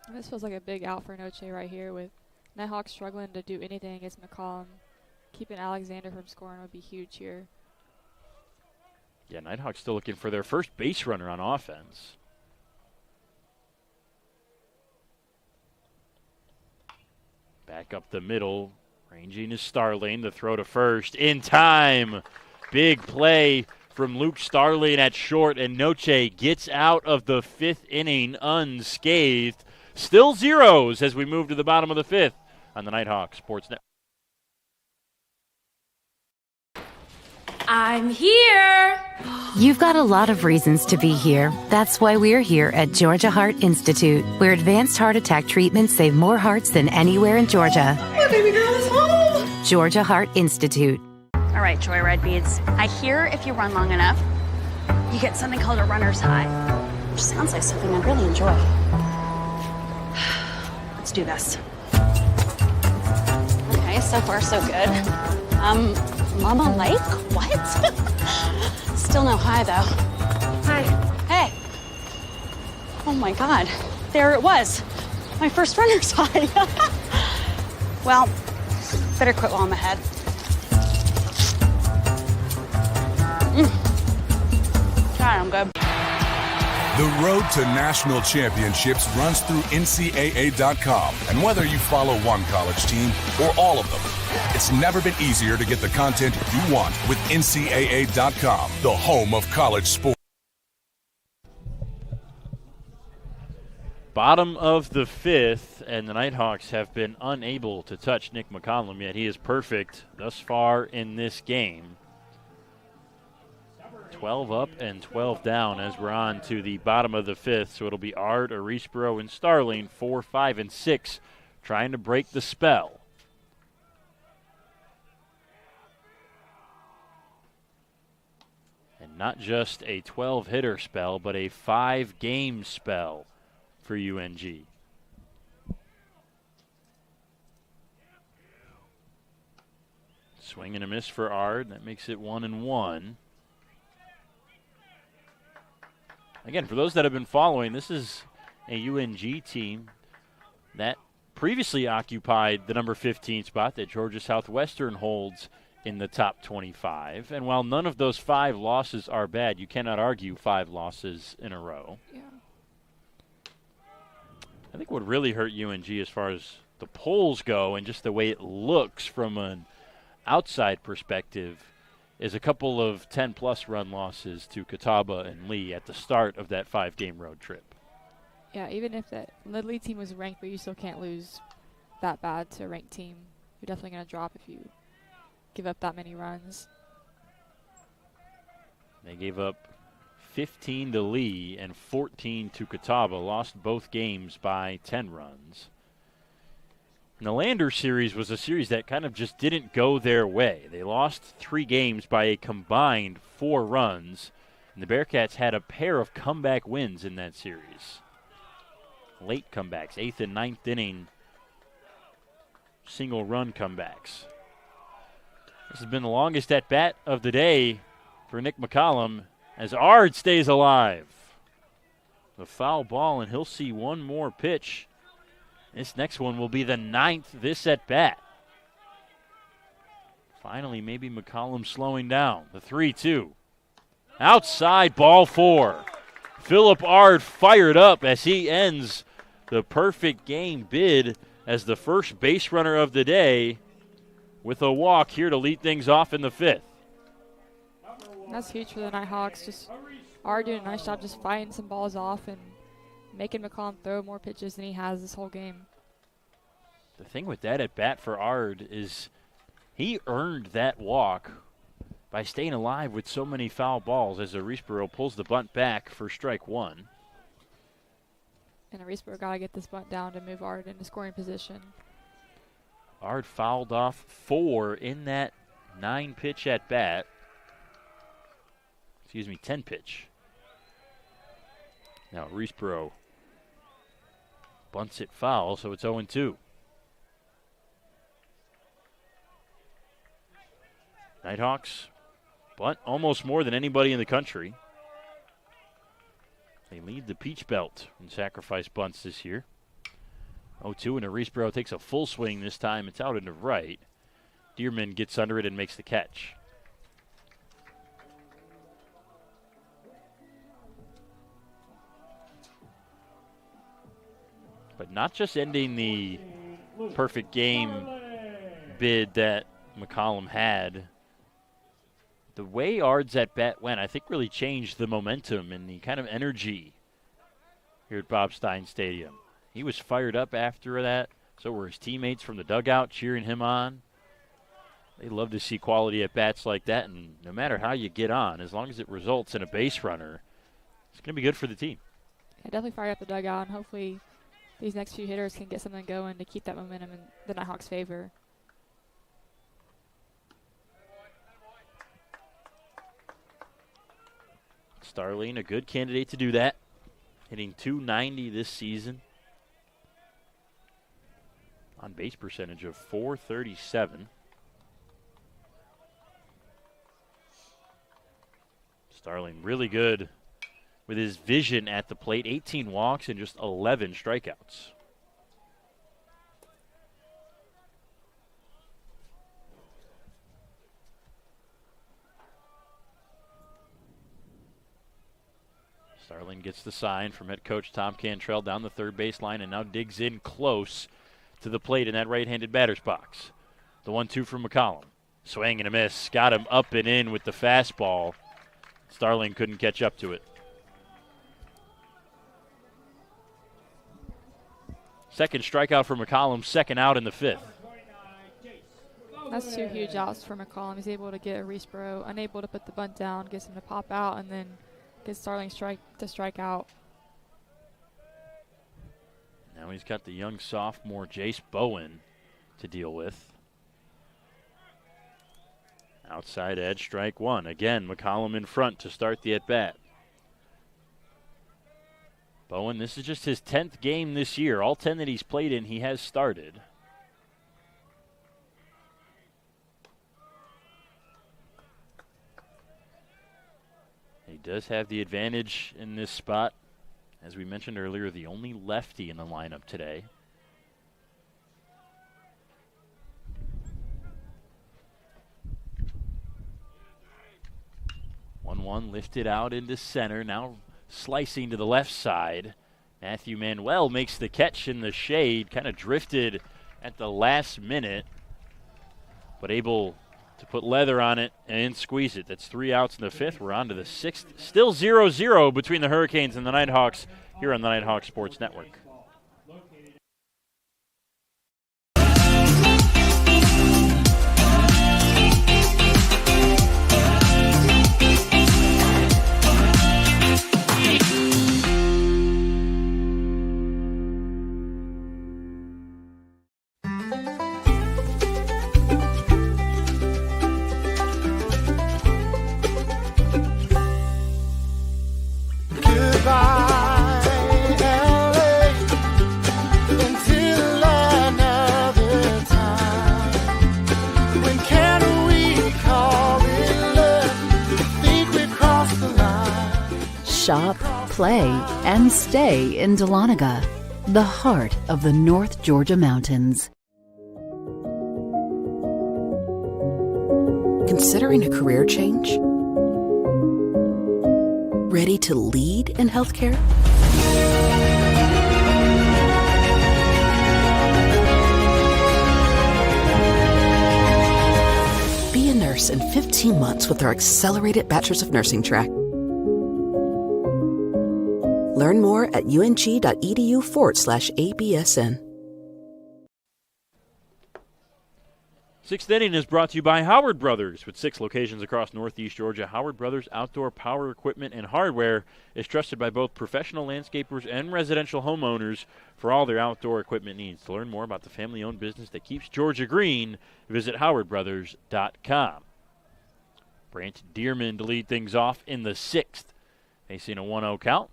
And this feels like a big out for Noche right here, with Nighthawk struggling to do anything against McCollum. Keeping Alexander from scoring would be huge here. Yeah, Nighthawks still looking for their first base runner on offense. Back up the middle, ranging is Starling. The throw to first in time. Big play from Luke Starling at short, and Noche gets out of the 5th inning unscathed. Still zeros as we move to the bottom of the 5th on the Nighthawk Sports Network. I'm here. You've got a lot of reasons to be here. That's why we're here at Georgia Heart Institute, where advanced heart attack treatments save more hearts than anywhere in Georgia. My baby girl is home. Georgia Heart Institute. All right, Joyride Beads. I hear if you run long enough, you get something called a runner's high, which sounds like something I'd really enjoy. Let's do this. Okay, so far so good. Mama Lake? What? Still no high, though. Hi. Hey. Oh, my God. There it was. My first runner's high. Well, better quit while I'm ahead. God, I'm good. The road to national championships runs through NCAA.com. And whether you follow one college team or all of them, it's never been easier to get the content you want with NCAA.com, the home of college sports. Bottom of the 5th, and the Nighthawks have been unable to touch Nick McCollum, yet he is perfect thus far in this game. 12 up and 12 down as we're on to the bottom of the fifth. So it'll be Ard, Arisboro, and Starling, 4, 5, and 6, trying to break the spell. And not just a 12-hitter spell, but a 5-game spell for UNG. Swing and a miss for Ard. That makes it 1-1. Again, for those that have been following, this is a UNG team that previously occupied the number 15 spot that Georgia Southwestern holds in the top 25. And while none of those 5 losses are bad, you cannot argue 5 losses in a row. Yeah. I think what really hurt UNG as far as the polls go and just the way it looks from an outside perspective is a couple of 10-plus run losses to Catawba and Lee at the start of that 5-game road trip. Yeah, even if the Lee team was ranked, but you still can't lose that bad to a ranked team. You're definitely going to drop if you give up that many runs. They gave up 15 to Lee and 14 to Catawba, lost both games by 10 runs. And the Lander series was a series that kind of just didn't go their way. They lost 3 games by a combined 4 runs, and the Bearcats had a pair of comeback wins in that series. Late comebacks, 8th and 9th inning, single-run comebacks. This has been the longest at-bat of the day for Nick McCollum as Ard stays alive. The foul ball, and he'll see one more pitch. This next one will be the 9th this at-bat. Finally, maybe McCollum slowing down. The 3-2. Outside, ball 4. Philip Ard fired up as he ends the perfect game bid as the first base runner of the day with a walk here to lead things off in the 5th. That's huge for the Nighthawks. Just Ard doing a nice job just fighting some balls off and making McCollum throw more pitches than he has this whole game. The thing with that at bat for Ard is he earned that walk by staying alive with so many foul balls as Arisboro pulls the bunt back for strike 1. And Arisboro got to get this bunt down to move Ard into scoring position. Ard fouled off 4 in that 9-pitch at bat. 10 pitch. Now Arisboro bunts it foul, so it's 0-2. Nighthawks bunt almost more than anybody in the country. They lead the Peach Belt in sacrifice bunts this year. 0-2, and Arisboro takes a full swing this time. It's out into right. Dearman gets under it and makes the catch. But not just ending the perfect game bid that McCollum had. The way Ard's at bat went, I think, really changed the momentum and the kind of energy here at Bob Stein Stadium. He was fired up after that. So were his teammates from the dugout cheering him on. They love to see quality at bats like that, and no matter how you get on, as long as it results in a base runner, it's going to be good for the team. Yeah, definitely fired up the dugout, and hopefully these next few hitters can get something going to keep that momentum in the Nighthawks' favor. Starling, a good candidate to do that. Hitting .290 this season. On base percentage of .437. Starling really good with his vision at the plate. 18 walks and just 11 strikeouts. Starling gets the sign from head coach Tom Cantrell down the third baseline and now digs in close to the plate in that right-handed batter's box. The 1-2 from McCollum. Swing and a miss. Got him up and in with the fastball. Starling couldn't catch up to it. Second strikeout for McCollum, second out in the 5th. That's 2 huge outs for McCollum. He's able to get a Reesboro, unable to put the bunt down, gets him to pop out, and then gets Starling to strike out. Now he's got the young sophomore Jace Bowen to deal with. Outside edge, strike 1. Again, McCollum in front to start the at-bat. Bowen, this is just his 10th game this year. All 10 that he's played in, he has started. He does have the advantage in this spot. As we mentioned earlier, the only lefty in the lineup today. One lifted out into center, now slicing to the left side. Matthew Manuel makes the catch in the shade, kind of drifted at the last minute, but able to put leather on it and squeeze it. That's 3 outs in the 5th. We're on to the 6th. Still 0-0 between the Hurricanes and the Nighthawks here on the Nighthawk Sports Network. Shop, play, and stay in Dahlonega, the heart of the North Georgia mountains. Considering a career change? Ready to lead in healthcare? Be a nurse in 15 months with our accelerated Bachelor's of Nursing track. Learn more at ung.edu/ABSN. 6th inning is brought to you by Howard Brothers. With 6 locations across Northeast Georgia, Howard Brothers Outdoor Power Equipment and Hardware is trusted by both professional landscapers and residential homeowners for all their outdoor equipment needs. To learn more about the family-owned business that keeps Georgia green, visit howardbrothers.com. Brant Dearman to lead things off in the 6th. Facing a 1-0 count.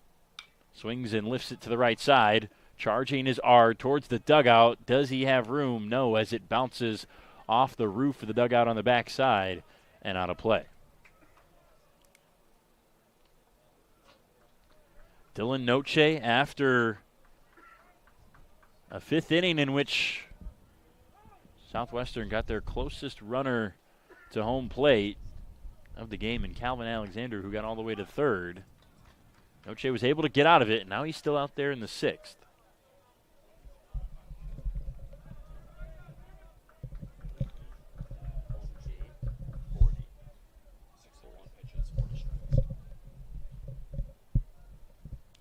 Swings and lifts it to the right side. Charging his R towards the dugout. Does he have room? No, as it bounces off the roof of the dugout on the back side and out of play. Dylan Noche, after a 5th inning in which Southwestern got their closest runner to home plate of the game in Calvin Alexander, who got all the way to 3rd. Noche was able to get out of it, and now he's still out there in the 6th.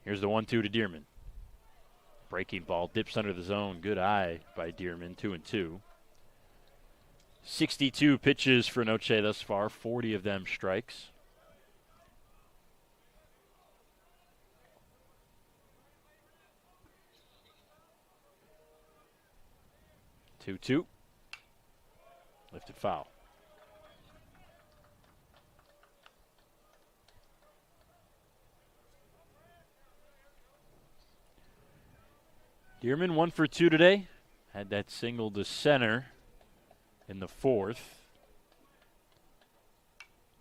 Here's the 1-2 to Dearman. Breaking ball dips under the zone. Good eye by Dearman, 2-2. 62 pitches for Noche thus far, 40 of them strikes. Two. Lifted foul. Dearman 1 for 2 today. Had that single to center in the 4th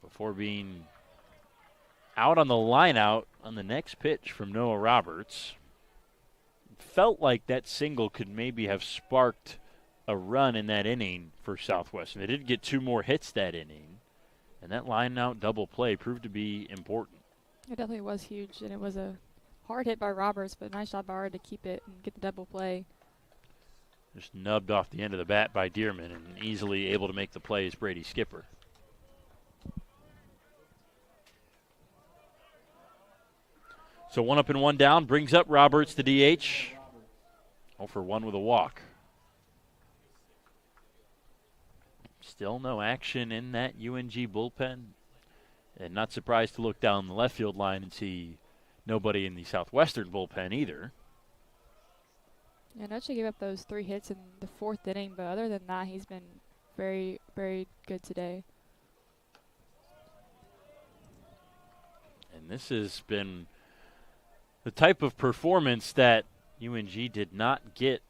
before being out on the line out on the next pitch from Noah Roberts. Felt like that single could maybe have sparked a run in that inning for Southwestern. They did get 2 more hits that inning, and that line out double play proved to be important. It definitely was huge, and it was a hard hit by Roberts, but nice job by Ard to keep it and get the double play. Just nubbed off the end of the bat by Dearman and easily able to make the play as Brady Skipper. So 1 up and 1 down brings up Roberts to DH. 0 for 1 with a walk. Still no action in that UNG bullpen. And not surprised to look down the left field line and see nobody in the Southwestern bullpen either. Yeah, Noche gave up those 3 hits in the 4th inning, but other than that, he's been very, very good today. And this has been the type of performance that UNG did not get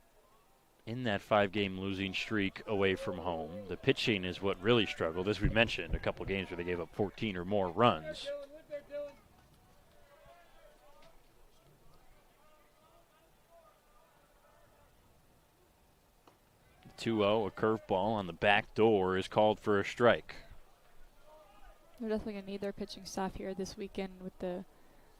in that 5-game losing streak away from home. The pitching is what really struggled. As we mentioned, a couple games where they gave up 14 or more runs. The 2-0, a curveball on the back door is called for a strike. They're definitely going to need their pitching staff here this weekend with the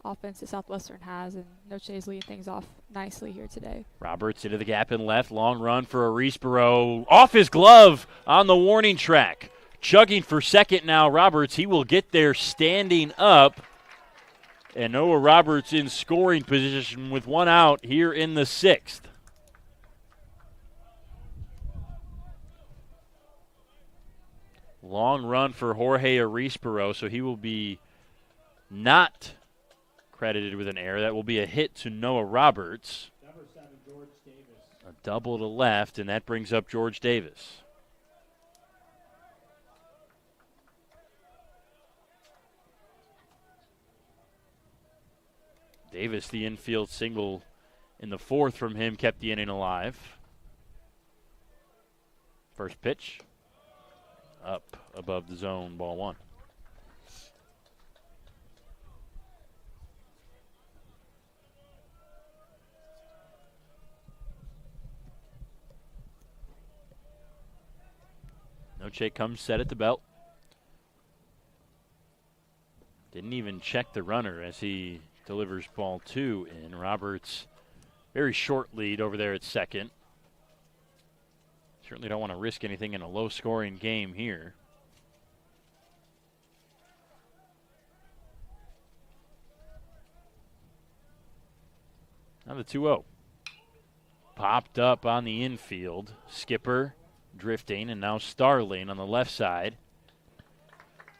offense that Southwestern has, and Noche is leading things off nicely here today. Roberts into the gap in left, long run for Arisborough. Off his glove on the warning track. Chugging for second now, Roberts. He will get there standing up. And Noah Roberts in scoring position with 1 out here in the 6th. Long run for Jorge Arisborough, so he will be not credited with an error. That will be a hit to Noah Roberts. Number 7, George Davis. A double to left, and that brings up George Davis. Davis, the infield single in the 4th from him, kept the inning alive. First pitch, up above the zone, ball 1. Noche comes set at the belt. Didn't even check the runner as he delivers ball 2 in. Roberts, very short lead over there at second. Certainly don't want to risk anything in a low-scoring game here. Now the 2-0. Popped up on the infield. Skipper drifting, and now Starling on the left side.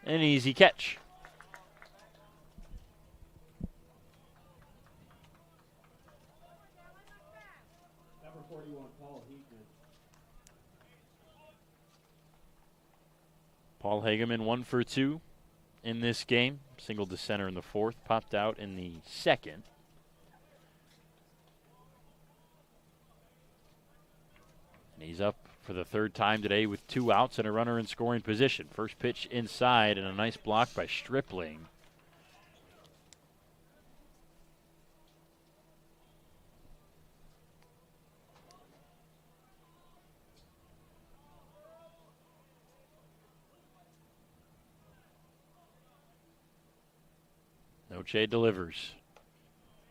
An easy catch. Number 41, Paul Heatman. Paul Hageman 1 for 2 in this game. Single to center in the 4th, popped out in the 2nd. And he's up for the 3rd time today with 2 outs and a runner in scoring position. First pitch inside and a nice block by Stripling. Noche delivers.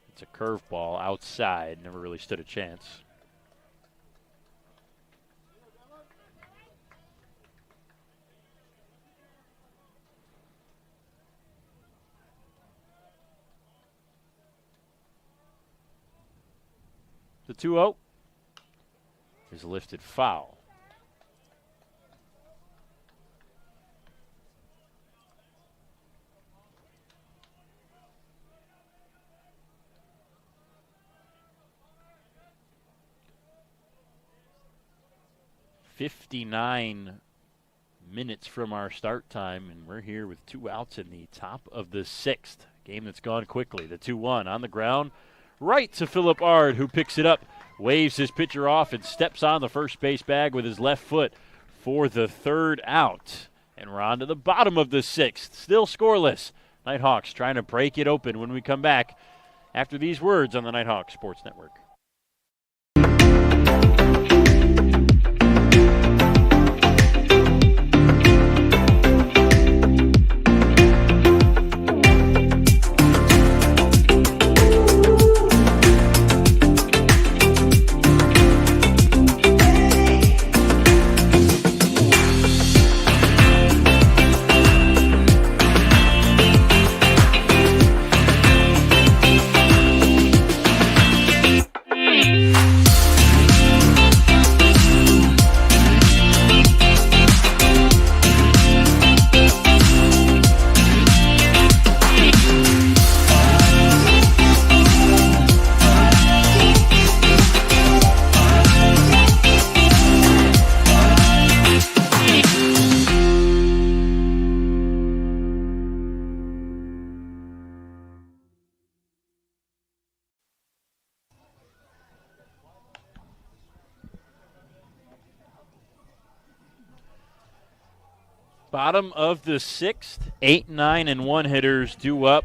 It's a curveball outside. Never really stood a chance. The 2-0 is lifted foul. "59 minutes from our start time, and we're here with 2 outs in the top of the 6th. Game that's gone quickly. The 2-1 on the ground. Right to Philip Ard, who picks it up, waves his pitcher off, and steps on the first base bag with his left foot for the 3rd out. And we're on to the bottom of the 6th. Still scoreless. Nighthawks trying to break it open when we come back after these words on the Nighthawks Sports Network. Bottom of the 6th, 8, 9, and 1 hitters due up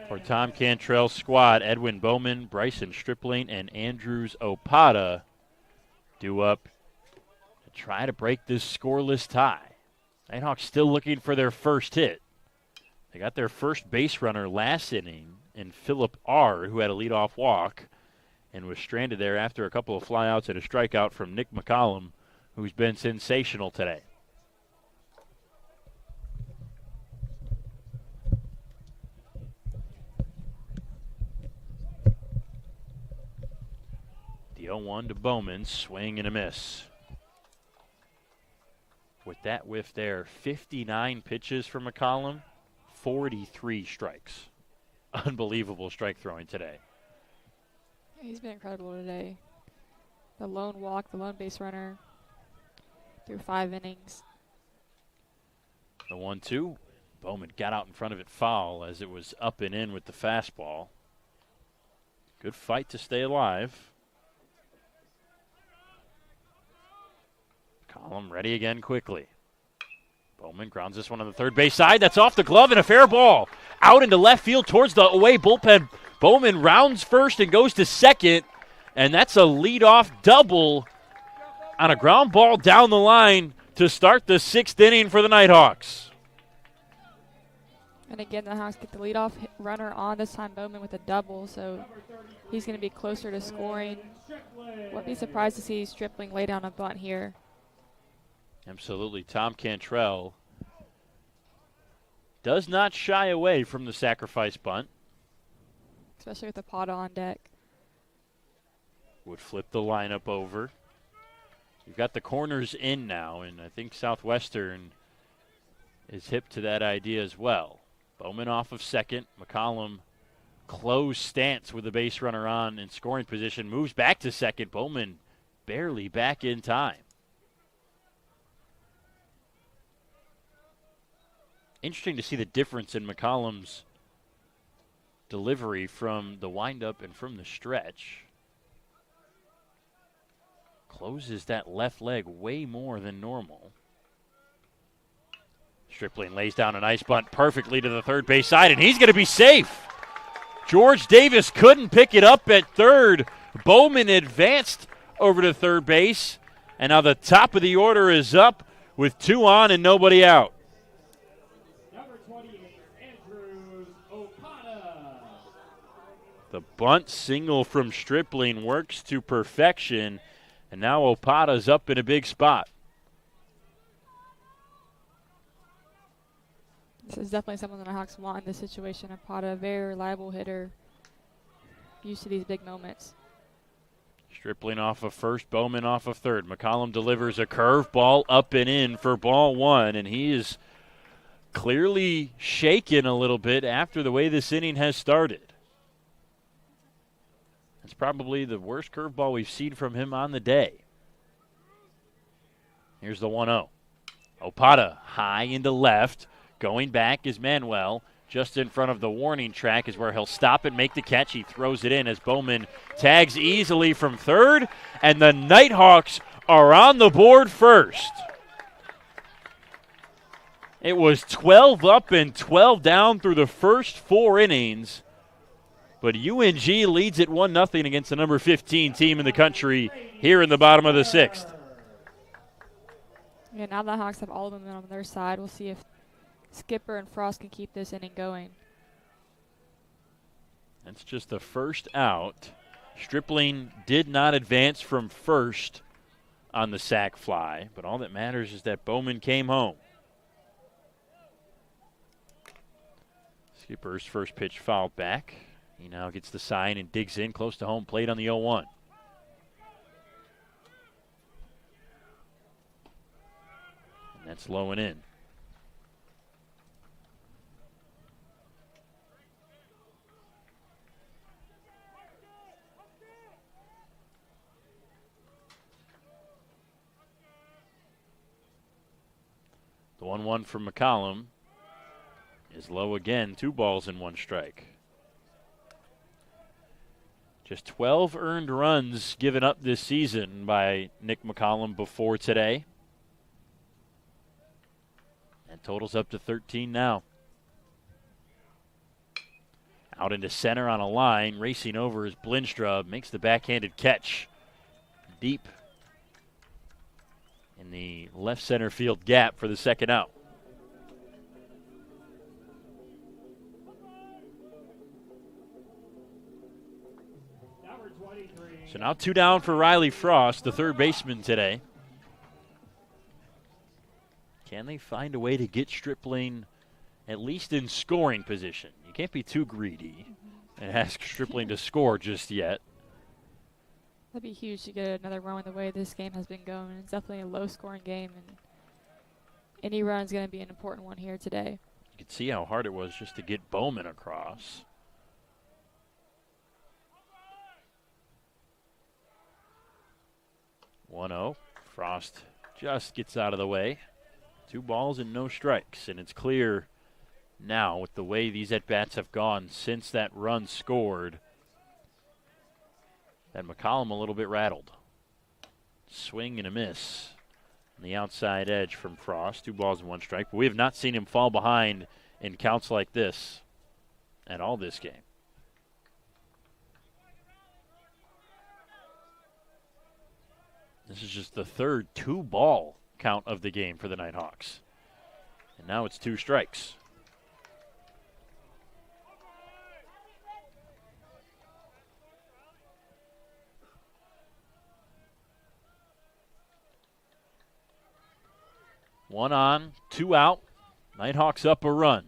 for Tom Cantrell's squad. Edwin Bowman, Bryson Stripling, and Andrews Opada due up to try to break this scoreless tie. Nighthawks still looking for their first hit. They got their first base runner last inning in Philip R., who had a leadoff walk and was stranded there after a couple of flyouts and a strikeout from Nick McCollum, who's been sensational today. The 0-1 to Bowman, swing and a miss. With that whiff there, 59 pitches for McCollum, 43 strikes. Unbelievable strike throwing today. Yeah, he's been incredible today. The lone walk, the lone base runner through 5 innings. The 1-2. Bowman got out in front of it foul as it was up and in with the fastball. Good fight to stay alive. McCollum ready again quickly. Bowman grounds this one on the third base side. That's off the glove and a fair ball. Out into left field towards the away bullpen. Bowman rounds first and goes to second. And that's a leadoff double on a ground ball down the line to start the 6th inning for the Nighthawks. And again, the Hawks get the leadoff runner on, this time Bowman with a double, so he's going to be closer to scoring. Wouldn't be surprised to see Stripling lay down a bunt here. Absolutely. Tom Cantrell does not shy away from the sacrifice bunt. Especially with the Opada on deck. Would flip the lineup over. You've got the corners in now, and I think Southwestern is hip to that idea as well. Bowman off of second. McCollum closed stance with the base runner on in scoring position. Moves back to second. Bowman barely back in time. Interesting to see the difference in McCollum's delivery from the windup and from the stretch. Closes that left leg way more than normal. Stripling lays down a nice bunt perfectly to the third base side, and he's going to be safe. George Davis couldn't pick it up at third. Bowman advanced over to third base, and now the top of the order is up with 2 on and nobody out. The bunt single from Stripling works to perfection, and now Opada's up in a big spot. This is definitely something that the Hawks want in this situation. Opada, a very reliable hitter, used to these big moments. Stripling off of first, Bowman off of third. McCollum delivers a curveball up and in for ball 1, and he is clearly shaken a little bit after the way this inning has started. It's probably the worst curveball we've seen from him on the day. Here's the 1-0. Opada high into left. Going back is Manuel. Just in front of the warning track is where he'll stop and make the catch. He throws it in as Bowman tags easily from third. And the Nighthawks are on the board first. It was 12 up and 12 down through the first 4 innings. But UNG leads it 1-0 against the number 15 team in the country here in the bottom of the 6th. Yeah, now the Hawks have all of them on their side. We'll see if Skipper and Frost can keep this inning going. That's just the first out. Stripling did not advance from first on the sac fly, but all that matters is that Bowman came home. Skipper's first pitch fouled back. He now gets the sign and digs in close to home plate on the 0-1. And that's low and in. The 1-1 from McCollum is low again. 2 balls and 1 strike. Just 12 earned runs given up this season by Nick McCollum before today. And totals up to 13 now. Out into center on a line, racing over is Blindstrup, makes the backhanded catch. Deep in the left center field gap for the second out. So now 2 down for Riley Frost, the third baseman today. Can they find a way to get Stripling at least in scoring position? You can't be too greedy and ask Stripling to score just yet. That'd be huge to get another run the way this game has been going. It's definitely a low-scoring game, and any run is going to be an important one here today. You can see how hard it was just to get Bowman across. (1-0). Frost just gets out of the way. 2 balls and no strikes, and it's clear now with the way these at-bats have gone since that run scored that McCollum a little bit rattled. Swing and a miss on the outside edge from Frost. 2 balls and 1 strike. But we have not seen him fall behind in counts like this at all this game. This is just the third 2-ball count of the game for the Nighthawks. And now it's 2 strikes. One on, 2 out. Nighthawks up a run.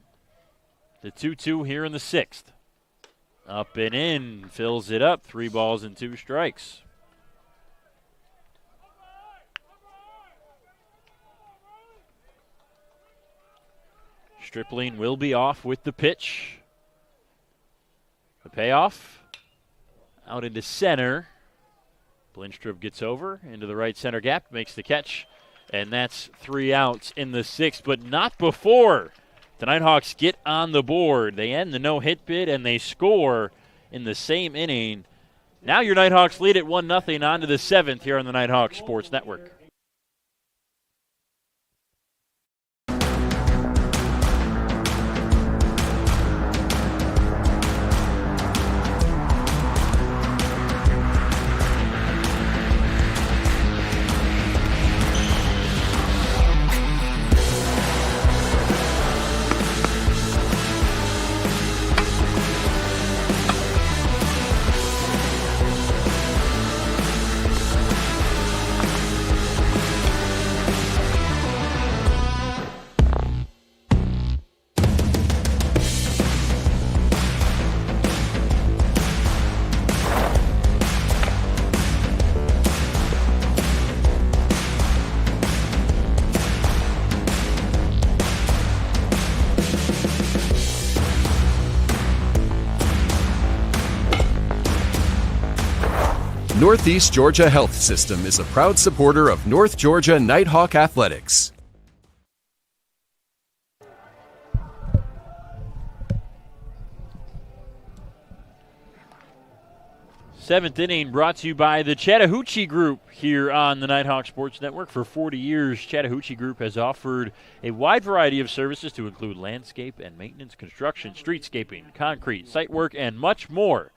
The 2-2 here in the 6th. Up and in, fills it up. 3 balls and 2 strikes. Stripling will be off with the pitch. The payoff. Out into center. Blindstrup gets over into the right center gap, makes the catch. And that's 3 outs in the 6th, but not before the Nighthawks get on the board. They end the no-hit bid, and they score in the same inning. Now your Nighthawks lead at 1-0 on to the 7th here on the Nighthawks Sports Network. Northeast Georgia Health System is a proud supporter of North Georgia Nighthawk Athletics. Seventh inning brought to you by the Chattahoochee Group here on the Nighthawk Sports Network. For 40 years, Chattahoochee Group has offered a wide variety of services to include landscape and maintenance, construction, streetscaping, concrete, site work, and much more.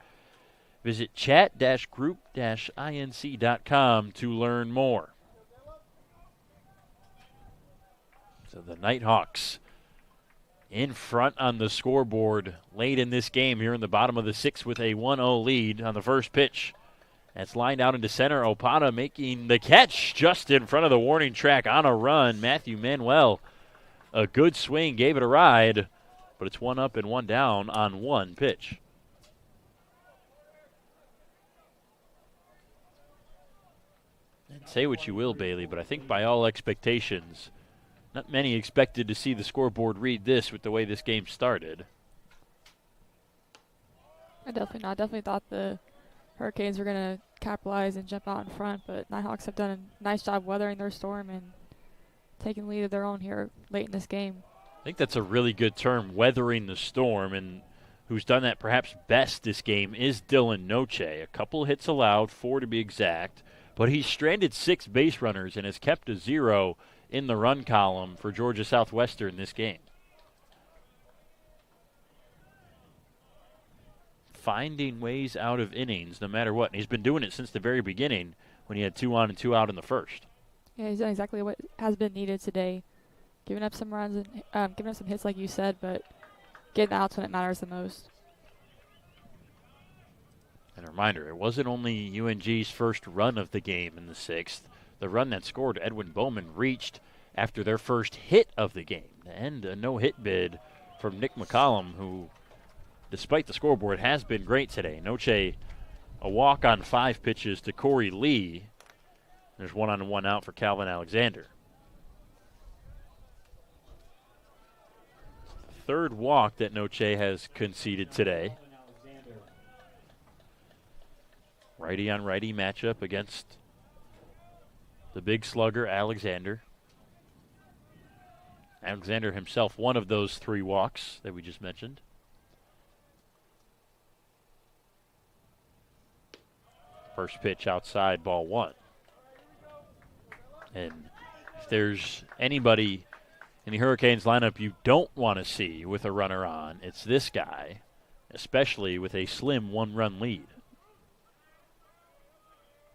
Visit chat-group-inc.com to learn more. So the Nighthawks in front on the scoreboard late in this game here in the bottom of the 6th with a 1-0 lead on the first pitch. That's lined out into center. Opata making the catch just in front of the warning track on a run. Matthew Manuel, a good swing, gave it a ride, but it's 1 up and 1 down on 1 pitch. And say what you will, Bailey, but I think by all expectations, not many expected to see the scoreboard read this with the way this game started. I definitely not. Definitely thought the Hurricanes were going to capitalize and jump out in front, but Nighthawks have done a nice job weathering their storm and taking the lead of their own here late in this game. I think that's a really good term, weathering the storm, and who's done that perhaps best this game is Dylan Noche. A couple hits allowed, 4 to be exact, but he's stranded 6 base runners and has kept a 0 in the run column for Georgia Southwestern this game. Finding ways out of innings no matter what. And he's been doing it since the very beginning when he had 2 on and 2 out in the first. Yeah, he's done exactly what has been needed today. Giving up some runs and giving up some hits like you said, but getting outs when it matters the most. And a reminder, it wasn't only UNG's first run of the game in the 6th. The run that scored Edwin Bowman reached after their first hit of the game. And a no-hit bid from Nick McCollum, who, despite the scoreboard, has been great today. Noche, a walk on 5 pitches to Corey Lee. There's 1 on and 1 out for Calvin Alexander. The 3rd walk that Noche has conceded today. Righty on righty matchup against the big slugger, Alexander. Alexander himself, one of those 3 walks that we just mentioned. First pitch outside, ball 1. And if there's anybody in the Hurricanes lineup you don't want to see with a runner on, it's this guy, especially with a slim 1-run lead.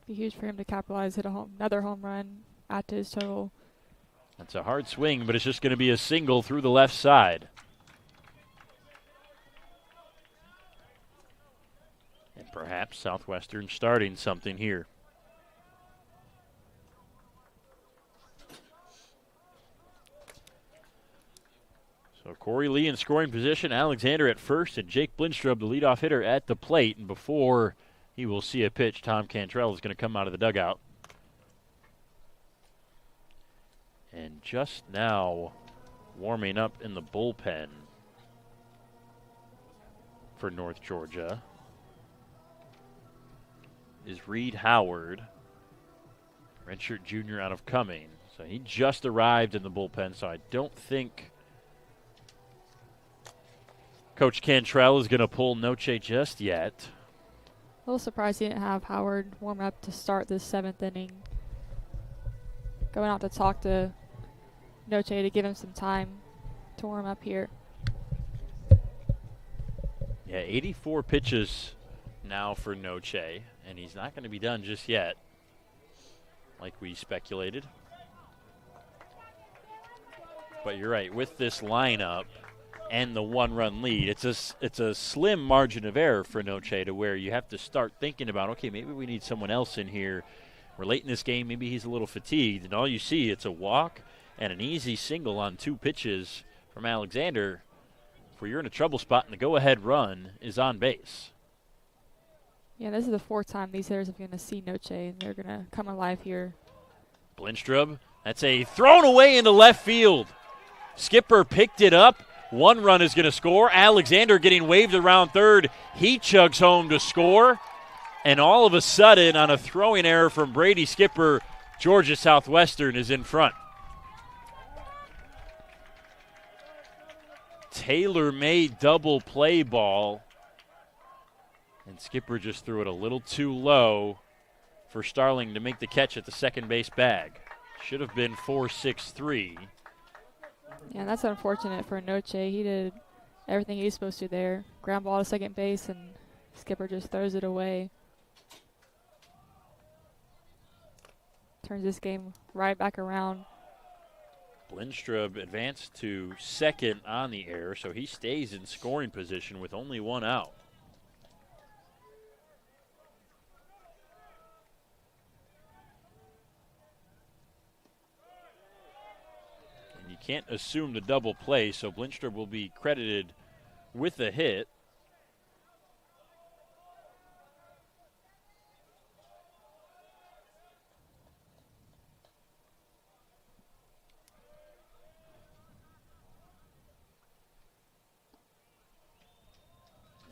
Be huge for him to capitalize, hit another home run, add to his total. That's a hard swing, but it's just going to be a single through the left side. And perhaps Southwestern starting something here. So Corey Lee in scoring position, Alexander at first, and Jake Blindstrup, the leadoff hitter, at the plate. And before he will see a pitch, Tom Cantrell is going to come out of the dugout. And just now warming up in the bullpen for North Georgia is Reed Howard, redshirt junior out of Cumming. So he just arrived in the bullpen, so I don't think Coach Cantrell is going to pull Noche just yet. A little surprised he didn't have Howard warm up to start this 7th inning. Going out to talk to Noche to give him some time to warm up here. Yeah, 84 pitches now for Noche, and he's not going to be done just yet, like we speculated. But you're right, with this lineup and the 1-run lead, it's a slim margin of error for Noche to where you have to start thinking about, okay, maybe we need someone else in here. We're late in this game, maybe he's a little fatigued, and all you see, it's a walk and an easy single on 2 pitches from Alexander. Where you're in a trouble spot and the go-ahead run is on base. Yeah, this is the 4th time these hitters are going to see Noche, and they're going to come alive here. Blindstrup, that's a thrown away into left field. Skipper picked it up. 1 run is going to score. Alexander getting waved around third. He chugs home to score. And all of a sudden, on a throwing error from Brady Skipper, Georgia Southwestern is in front. Tailor-made double play ball. And Skipper just threw it a little too low for Starling to make the catch at the second base bag. Should have been 4-6-3. Yeah, that's unfortunate for Noche. He did everything he was supposed to there. Ground ball to second base, and Skipper just throws it away. Turns this game right back around. Blindstrup advanced to second on the error, so he stays in scoring position with only 1 out. And you can't assume the double play, so Blindstrup will be credited with a hit.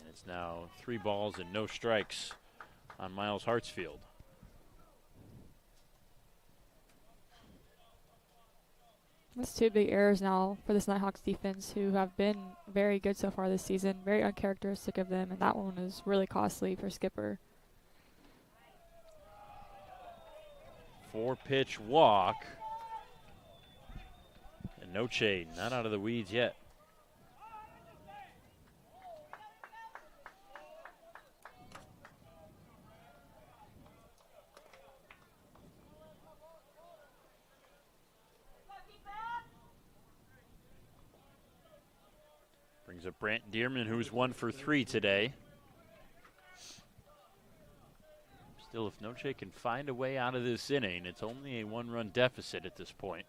It's now 3 balls and no strikes on Miles Hartsfield. That's 2 big errors now for this Nighthawks defense, who have been very good so far this season, very uncharacteristic of them, and that one is really costly for Skipper. 4-pitch walk Noche not out of the weeds yet. Brings up Brant Dearman, who's 1 for 3 today. Still, if Noche can find a way out of this inning, it's only a 1-run deficit at this point.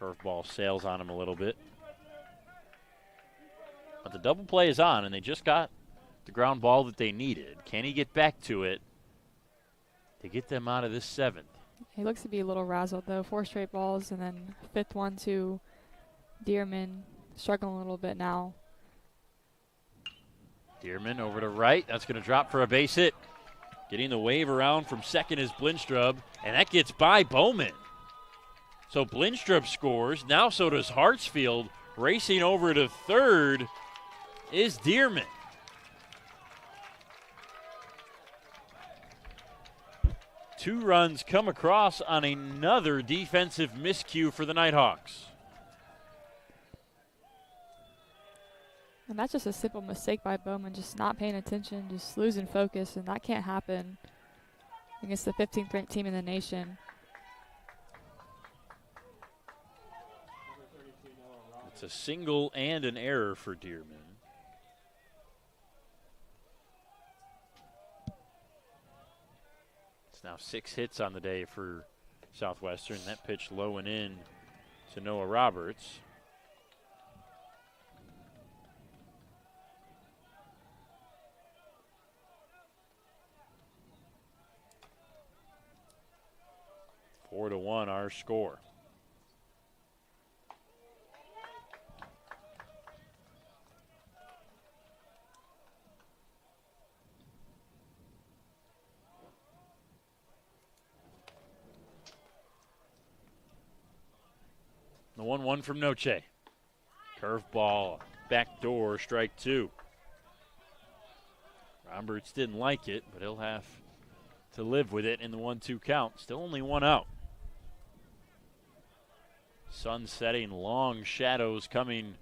Curveball sails on him a little bit. But the double play is on, and they just got the ground ball that they needed. Can he get back to it to get them out of this 7th? He looks to be a little razzled, though. 4 straight balls, and then 5th one to Dearman. Struggling a little bit now. Dearman over to right. That's going to drop for a base hit. Getting the wave around from second is Blindstrup, and that gets by Bowman. So Blindstrup scores. Now so does Hartsfield. Racing over to third is Dearman. Two runs come across on another defensive miscue for the Nighthawks. And that's just a simple mistake by Bowman, just not paying attention, just losing focus, and that can't happen against the 15th ranked team in the nation. It's a single and an error for Dearman. It's now 6 hits on the day for Southwestern. That pitch low and in to Noah Roberts. Four to 1 our score. The 1-1 from Noche. Curveball, backdoor, strike 2. Roberts didn't like it, but he'll have to live with it in the 1-2 count. Still only 1 out. Sun setting, long shadows coming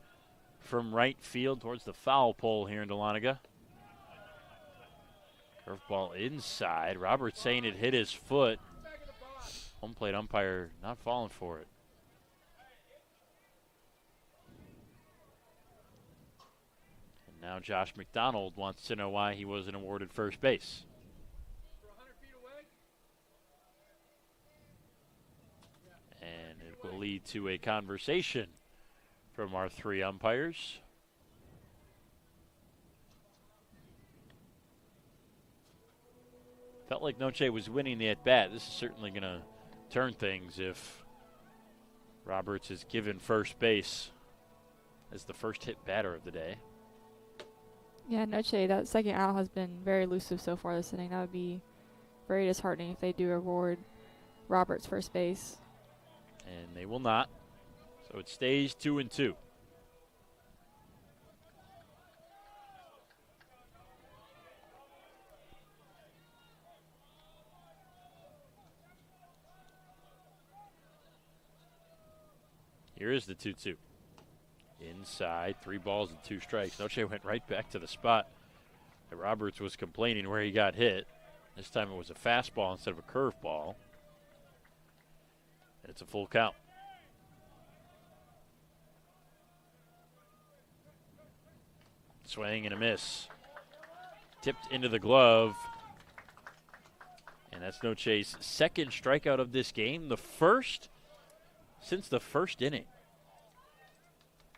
from right field towards the foul pole here in Dahlonega. Curveball inside. Roberts saying it hit his foot. Home plate umpire not falling for it. And now Josh McDonald wants to know why he wasn't awarded first base. And it will lead to a conversation from our 3 umpires. Felt like Noche was winning the at-bat. This is certainly going to turn things if Roberts is given first base as the first hit batter of the day. Yeah, Noche, that second out has been very elusive so far this inning. That would be very disheartening if they do award Roberts first base. And they will not. So it stays 2-2. Here is the 2-2. Inside, 3 balls and 2 strikes. Noche went right back to the spot that Roberts was complaining where he got hit. This time it was a fastball instead of a curveball. And it's a full count. Swing and a miss. Tipped into the glove. And that's Noche's second strikeout of this game. The first since the first inning.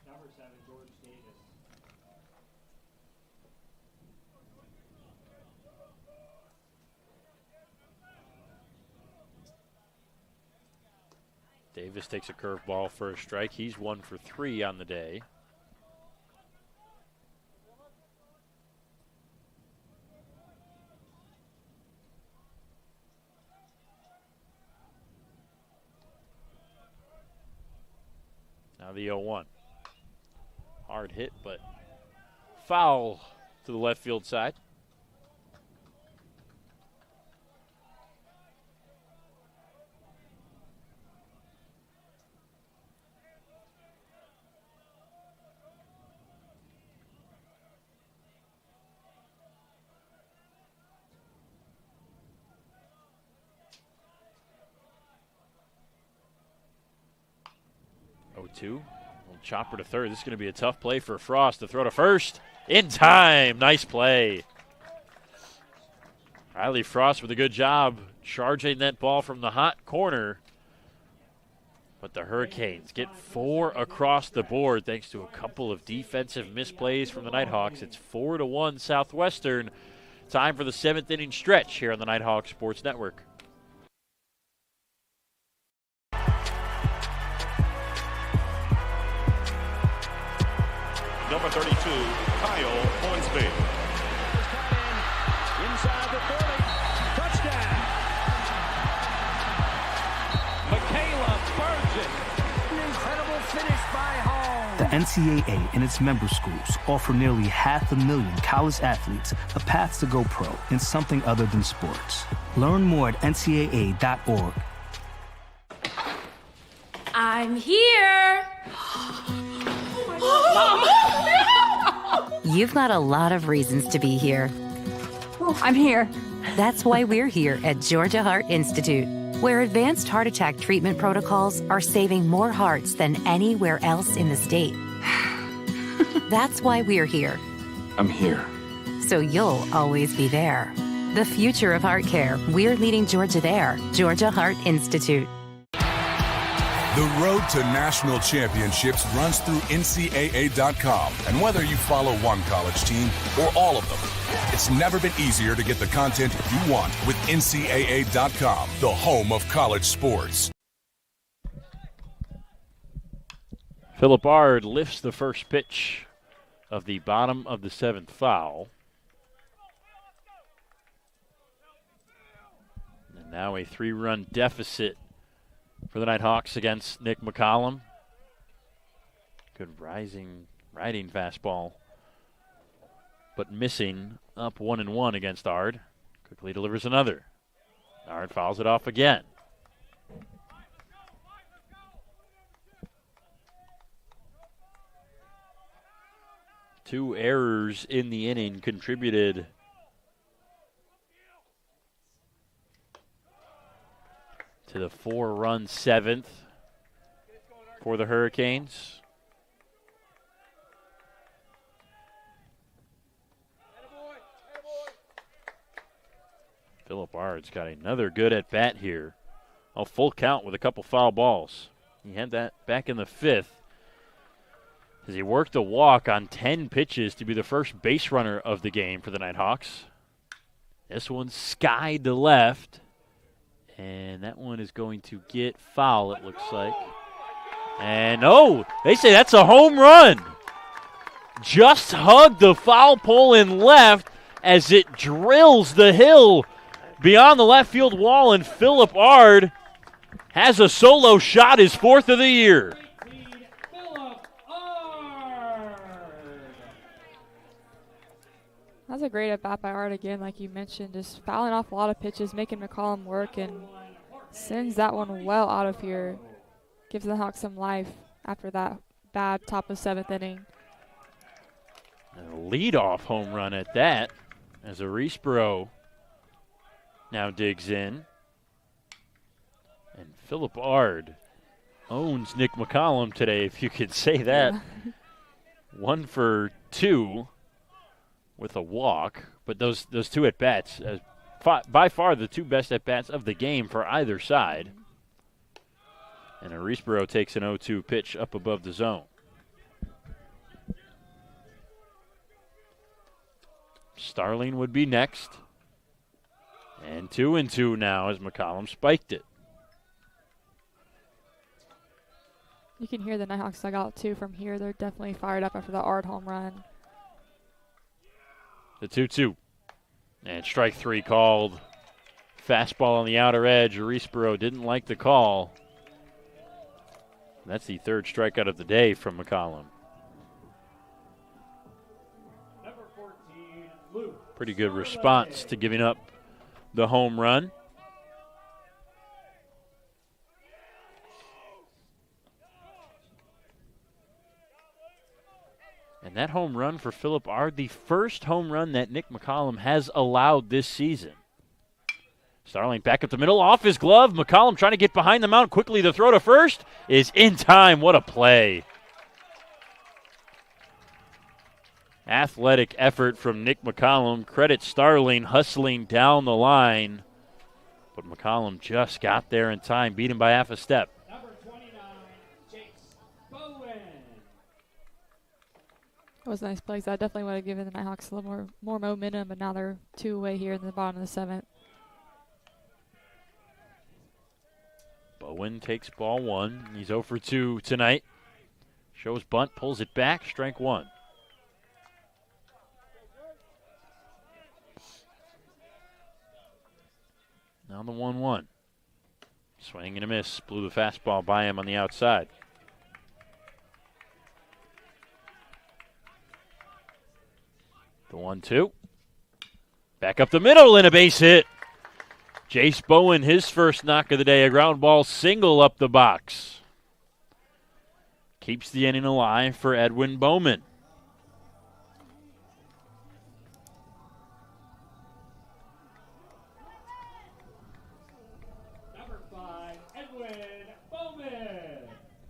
Number 7, George Davis. Davis takes a curveball for a strike. He's 1 for 3 on the day. Now the 0-1. Hard hit, but foul to the left field side. 2. Little chopper to third. This is going to be a tough play for Frost to throw to first. In time. Nice play. Riley Frost with a good job charging that ball from the hot corner. But the Hurricanes get 4 across the board thanks to a couple of defensive misplays from the Nighthawks. It's 4-1 Southwestern. Time for the 7th inning stretch here on the Nighthawk Sports Network. Number 32, Kyle Hornsby. Inside the 30. Touchdown. Michaela Burgess. An incredible finish by Hall. The NCAA and its member schools offer nearly 500,000 college athletes a path to go pro in something other than sports. Learn more at ncaa.org. I'm here. You've got a lot of reasons to be here. I'm here. That's why we're here at Georgia Heart Institute, where advanced heart attack treatment protocols are saving more hearts than anywhere else in the state. That's why we're here. I'm here. So you'll always be there. The future of heart care, we're leading Georgia there. Georgia Heart Institute. The road to national championships runs through NCAA.com. And whether you follow one college team or all of them, it's never been easier to get the content you want with NCAA.com, the home of college sports. Phillip Ard lifts the first pitch of the bottom of the 7th foul. And now a 3-run deficit for the Nighthawks against Nick McCollum. Good riding fastball, but missing, up 1-1 against Ard. Quickly delivers another. Ard fouls it off again. Two errors in the inning contributed to the 4-run 7th for the Hurricanes. Phillip Ard's got another good at-bat here. A full count with a couple foul balls. He had that back in the 5th as he worked a walk on 10 pitches to be the first base runner of the game for the Nighthawks. This one's skied to left, and that one is going to get foul, it looks like. And they say that's a home run. Just hugged the foul pole in left as it drills the hill beyond the left field wall, and Phillip Ard has a solo shot, his 4th of the year. That's a great at-bat by Ard again, like you mentioned, just fouling off a lot of pitches, making McCollum work, and sends that one well out of here. Gives the Hawks some life after that bad top of 7th inning. A leadoff home run at that, as Arisbro now digs in. And Phillip Ard owns Nick McCollum today, if you could say that. Yeah. 1 for 2 with a walk, but those 2 at-bats, by far the 2 best at-bats of the game for either side. And Arisbro takes an 0-2 pitch up above the zone. Starling would be next. And 2-2 now as McCollum spiked it. You can hear the Nighthawks dugout too from here. They're definitely fired up after the Ard home run. The 2-2. And strike 3 called. Fastball on the outer edge. Arisbro didn't like the call. That's the 3rd strikeout of the day from McCollum. Number 14, Luke. Pretty good response to giving up the home run. And that home run for Phillip Ard, the first home run that Nick McCollum has allowed this season. Starling back up the middle, off his glove. McCollum trying to get behind the mound quickly. The throw to first is in time. What a play. Athletic effort from Nick McCollum. Credit Starling hustling down the line. But McCollum just got there in time, beat him by half a step. Number 29, Chase Bowen. That was nice plays. I definitely would have given the Nighthawks a little more momentum, but now they're 2 away here in the bottom of the 7th. Bowen takes ball 1. He's 0 for 2 tonight. Shows bunt, pulls it back, strike 1. Now the 1-1. Swing and a miss. Blew the fastball by him on the outside. The 1-2. Back up the middle and a base hit. Jace Bowen, his first knock of the day. A ground ball single up the box. Keeps the inning alive for Edwin Bowman.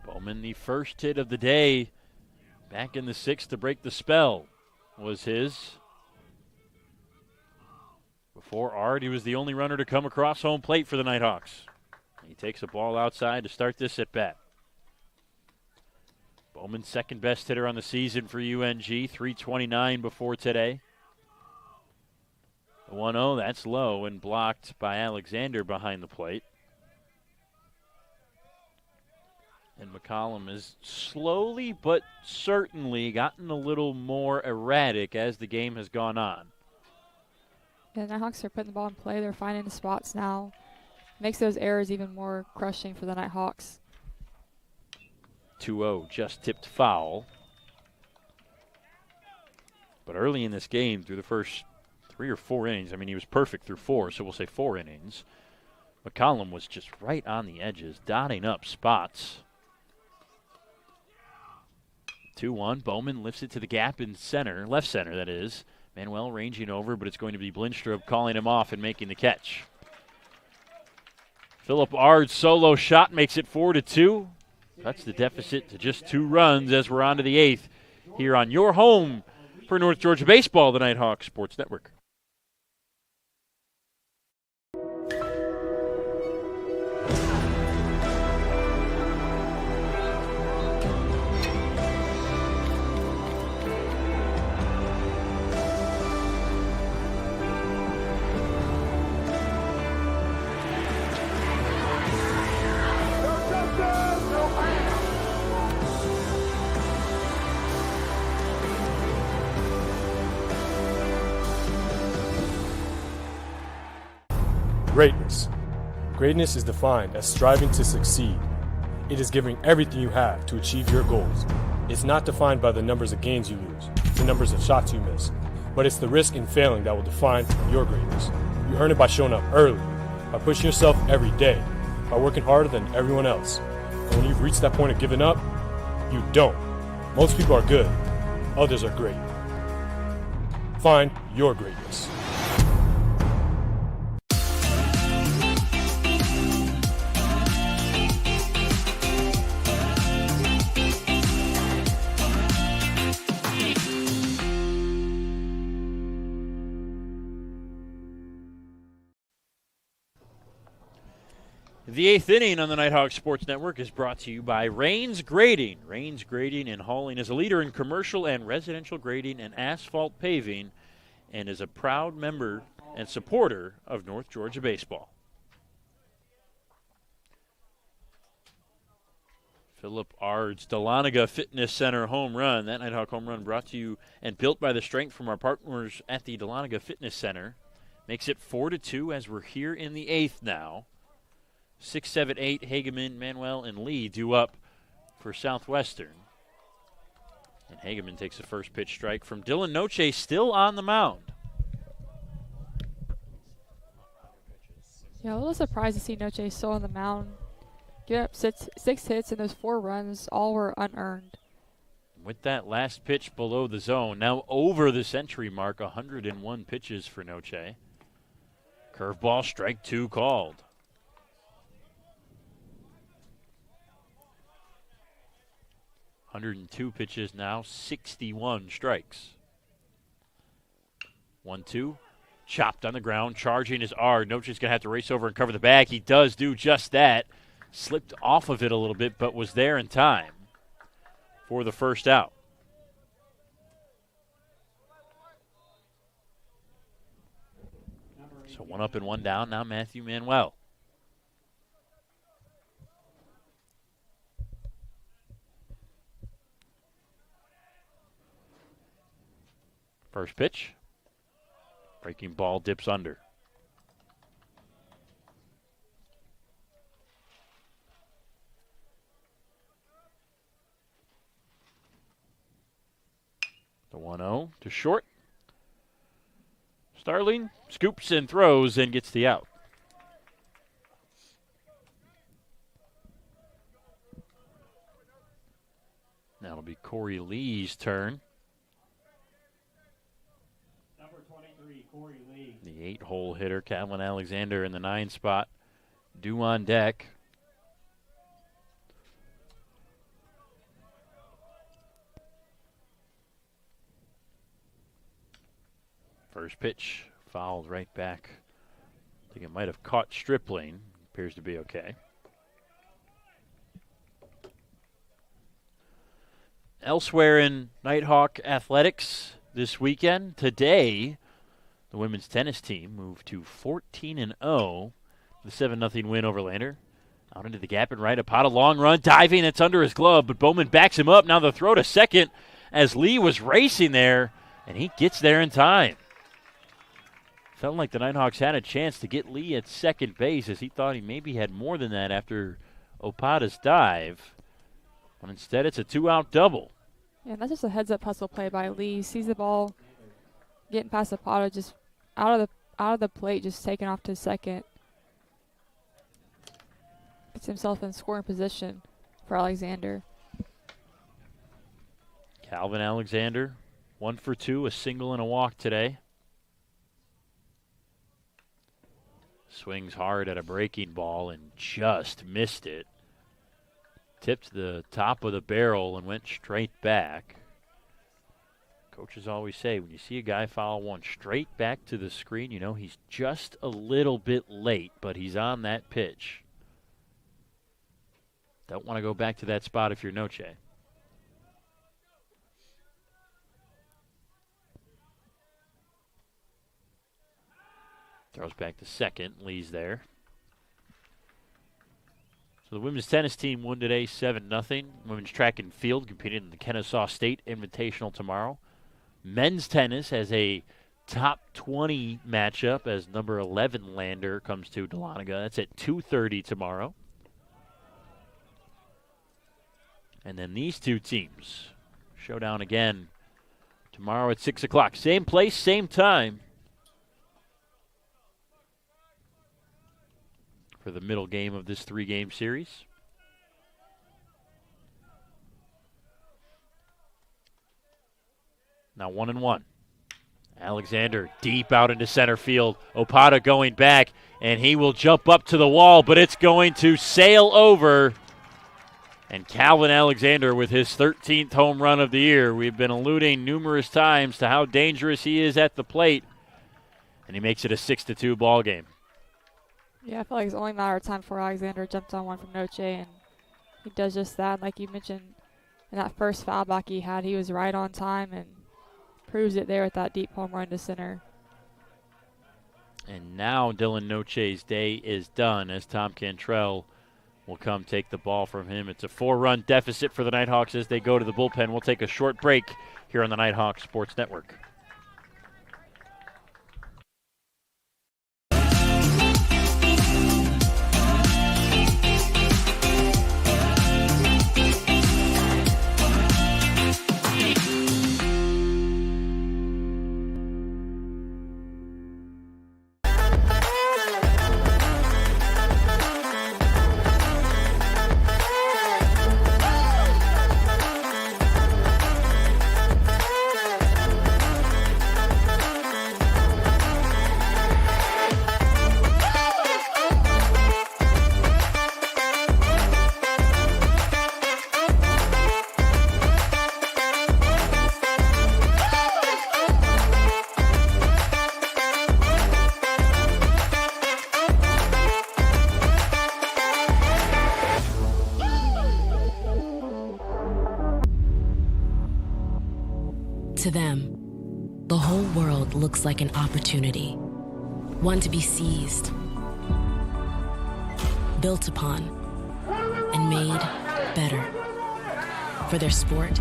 Bowman, the first hit of the day, back in the 6th to break the spell, was his. Before Ard, he was the only runner to come across home plate for the Nighthawks. He takes a ball outside to start this at bat. Bowman, second best hitter on the season for UNG, 329 before today. The 1-0, that's low and blocked by Alexander behind the plate. And McCollum has slowly but certainly gotten a little more erratic as the game has gone on. Yeah, the Nighthawks are putting the ball in play. They're finding the spots now. Makes those errors even more crushing for the Nighthawks. 2-0, just tipped foul. But early in this game, through the first 3 or 4 innings, I mean, he was perfect through 4, so we'll say 4 innings. McCollum was just right on the edges, dotting up spots. 2-1, Bowman lifts it to the gap in center, left center that is. Manuel ranging over, but it's going to be Blindstrup calling him off and making the catch. Philip Ard's solo shot makes it 4-2. Cuts the deficit to just 2 runs as we're on to the 8th here on your home for North Georgia Baseball, the Nighthawk Sports Network. Greatness. Greatness is defined as striving to succeed. It is giving everything you have to achieve your goals. It's not defined by the numbers of games you lose, the numbers of shots you miss, but it's the risk in failing that will define your greatness. You earn it by showing up early, by pushing yourself every day, by working harder than everyone else. And when you've reached that point of giving up, you don't. Most people are good, others are great. Find your greatness. The 8th inning on the Nighthawk Sports Network is brought to you by Rains Grading. Rains Grading and Hauling is a leader in commercial and residential grading and asphalt paving and is a proud member and supporter of North Georgia Baseball. Philip Ard's Dahlonega Fitness Center home run. That Nighthawk home run brought to you and built by the strength from our partners at the Dahlonega Fitness Center. Makes it 4-2 as we're here in the 8th now. 6, 7, 8, Hageman, Manuel, and Lee due up for Southwestern. And Hageman takes the first pitch strike from Dylan Noche, still on the mound. Yeah, a little surprised to see Noche still on the mound. Give up six hits, and those 4 runs all were unearned. With that last pitch below the zone, now over the century mark, 101 pitches for Noche. Curveball, strike 2 called. (102 pitches now, 61 strikes. 1-2. Chopped on the ground. Charging is Ard. Noche's going to have to race over and cover the bag. He does do just that. Slipped off of it a little bit, but was there in time for the first out. So 1 up and 1 down. Now Matthew Manuel. First pitch. Breaking ball dips under. The 1-0 to short. Starling scoops and throws and gets the out. Now it'll be Corey Lee's turn. The 8-hole hitter, Calvin Alexander, in the 9 spot. Due on deck. First pitch fouled right back. I think it might have caught Stripling. Appears to be okay. Elsewhere in Nighthawk athletics this weekend, today, the women's tennis team moved to 14-0 with a 7-0 win over Lander. Out into the gap and right. Apata long run, diving. It's under his glove, but Bowman backs him up. Now the throw to second as Lee was racing there, and he gets there in time. Felt like the Nighthawks had a chance to get Lee at second base as he thought he maybe had more than that after Opata's dive. But instead, it's a 2-out double. Yeah, that's just a heads-up hustle play by Lee. Sees the ball getting past Opata, just out of the plate, just taking off to second. Gets himself in scoring position for Alexander. Calvin Alexander, 1 for 2, a single and a walk today. Swings hard at a breaking ball and just missed it. Tipped the top of the barrel and went straight back. Coaches always say when you see a guy foul one straight back to the screen, you know he's just a little bit late, but he's on that pitch. Don't want to go back to that spot if you're Noche. Throws back to second. Lee's there. So the women's tennis team won today 7-0. Women's track and field competing in the Kennesaw State Invitational tomorrow. Men's tennis has a top 20 matchup as number 11 Lander comes to Dahlonega. That's at 2:30 tomorrow. And then these two teams showdown again tomorrow at 6 o'clock. Same place, same time. For the middle game of this 3-game series. Now 1-1. Alexander deep out into center field. Opata going back, and he will jump up to the wall, but it's going to sail over. And Calvin Alexander with his 13th home run of the year. We've been alluding numerous times to how dangerous he is at the plate. And he makes it a 6-2 ball game. Yeah, I feel like it's only a matter of time before Alexander jumps on one from Noche, and he does just that. Like you mentioned, in that first foul back he had, he was right on time and proves it there with that deep home run to center. And now Dylan Noche's day is done as Tom Cantrell will come take the ball from him. It's a 4-run deficit for the Nighthawks as they go to the bullpen. We'll take a short break here on the Nighthawk Sports Network. To them, the whole world looks like an opportunity, one to be seized, built upon, and made better for their sport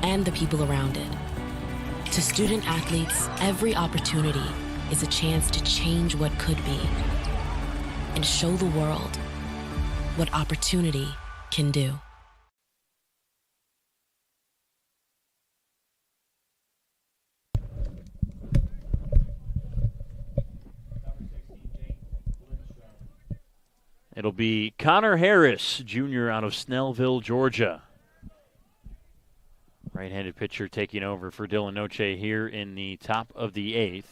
and the people around it. To student athletes, every opportunity is a chance to change what could be and show the world what opportunity can do. It'll be Connor Harris, Jr. out of Snellville, Georgia. Right-handed pitcher taking over for Dylan Noche here in the top of the 8th.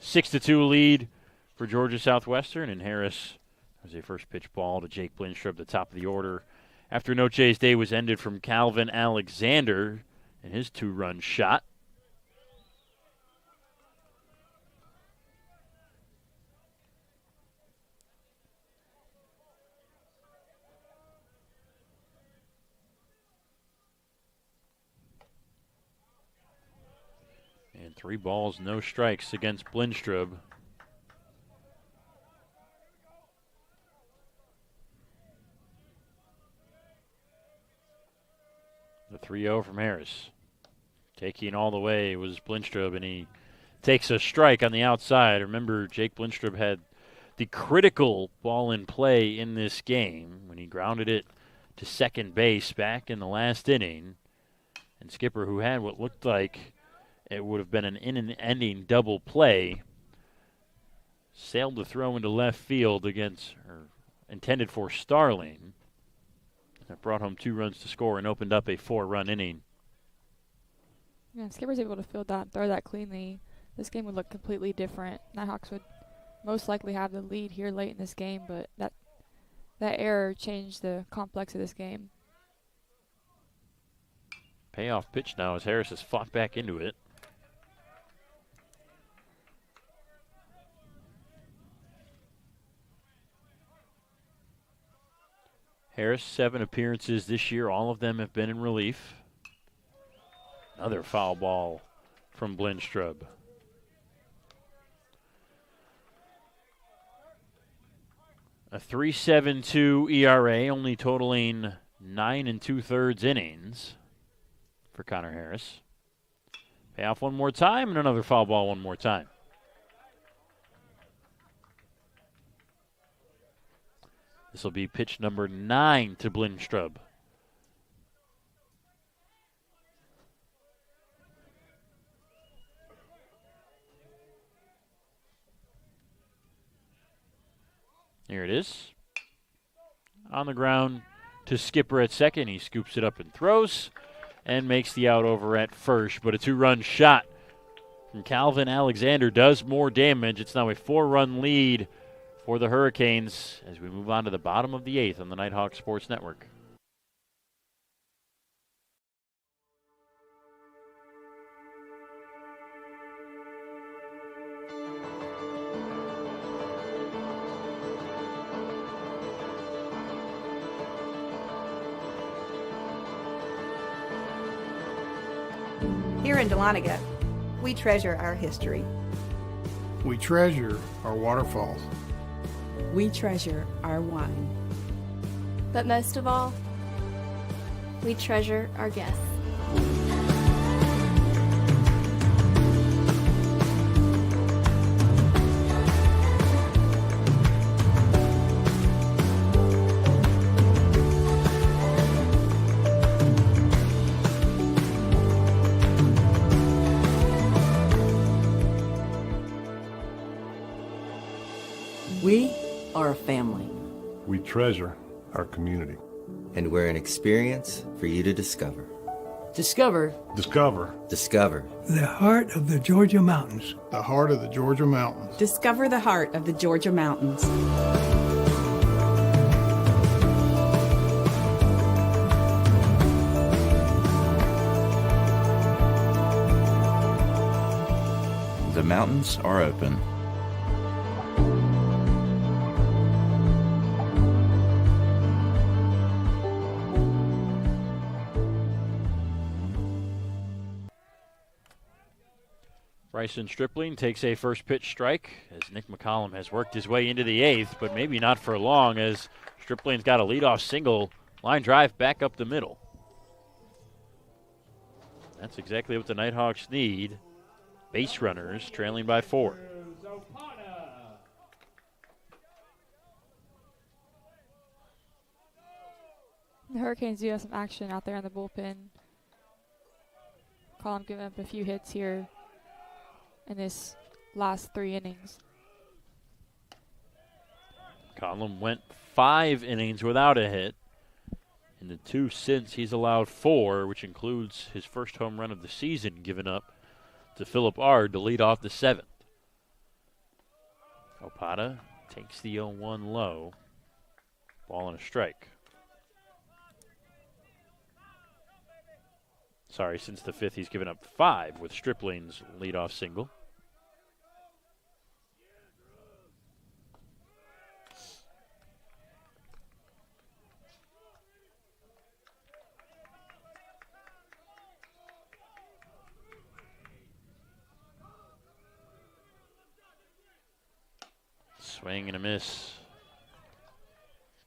6-2 lead for Georgia Southwestern, and Harris has a first pitch ball to Jake Blinstrup, the top of the order. After Noche's day was ended from Calvin Alexander and his 2-run shot. And 3 balls, no strikes against Blinstrup. The 3-0 from Harris. Taking all the way was Blinstrup, and he takes a strike on the outside. Remember, Jake Blinstrup had the critical ball in play in this game when he grounded it to second base back in the last inning. And Skipper, who had what looked like it would have been an inning-ending double play, sailed the throw into left field against, or intended for Starling. That brought home 2 runs to score and opened up a 4-run inning. Yeah, if Skipper's able to field that, throw that cleanly, this game would look completely different. Nighthawks would most likely have the lead here late in this game, but that error changed the complex of this game. Payoff pitch now as Harris has fought back into it. Harris, 7 appearances this year. All of them have been in relief. Another foul ball from Blinstrup. A 3.72 ERA, only totaling 9 2/3 innings for Connor Harris. Payoff one more time, and another foul ball one more time. This will be pitch number 9 to Blinstrup. Here it is. On the ground to Skipper at second. He scoops it up and throws and makes the out over at first. But a 2-run shot from Calvin Alexander does more damage. It's now a 4-run lead for the Hurricanes as we move on to the bottom of the 8th on the Nighthawk Sports Network. Here in Dahlonega, we treasure our history. We treasure our waterfalls. We treasure our wine. But most of all, we treasure our guests. We are a family. We treasure our community. And we're an experience for you to discover. Discover. Discover. Discover. The heart of the Georgia mountains. The heart of the Georgia mountains. Discover the heart of the Georgia mountains. The mountains are open. Bryson Stripling takes a first pitch strike as Nick McCollum has worked his way into the 8th, but maybe not for long as Stripling's got a leadoff single, line drive back up the middle. That's exactly what the Nighthawks need. Base runners trailing by 4. The Hurricanes do have some action out there in the bullpen. McCollum giving up a few hits here in this last 3 innings. McCollum went 5 innings without a hit. In the 2 since, he's allowed 4, which includes his first home run of the season given up to Philip Ard to lead off the 7th. Opata takes the 0-1 low. Ball and a strike. Sorry, since the 5th, he's given up 5 with Stripling's leadoff single. Swing and a miss.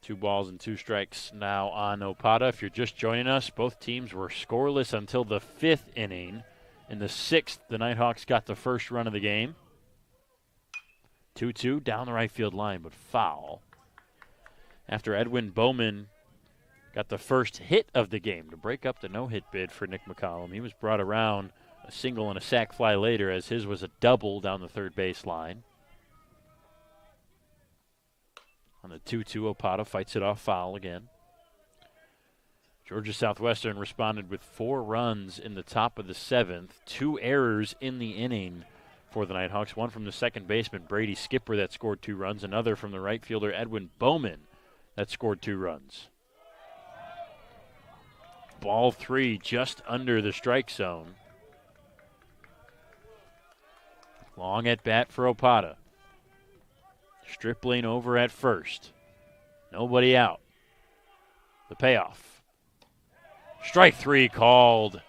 2 balls and 2 strikes now on Opata. If you're just joining us, both teams were scoreless until the 5th inning. In the 6th, the Nighthawks got the first run of the game. 2-2 down the right field line, but foul. After Edwin Bowman got the first hit of the game to break up the no-hit bid for Nick McCollum. He was brought around a single and a sac fly later as his was a double down the third base line. On the 2-2, Opata fights it off foul again. Georgia Southwestern responded with 4 runs in the top of the 7th. 2 errors in the inning for the Nighthawks. One from the second baseman, Brady Skipper, that scored 2 runs. Another from the right fielder, Edwin Bowman, that scored 2 runs. Ball 3 just under the strike zone. Long at bat for Opata. Stripling over at first. Nobody out. The payoff. Strike 3 called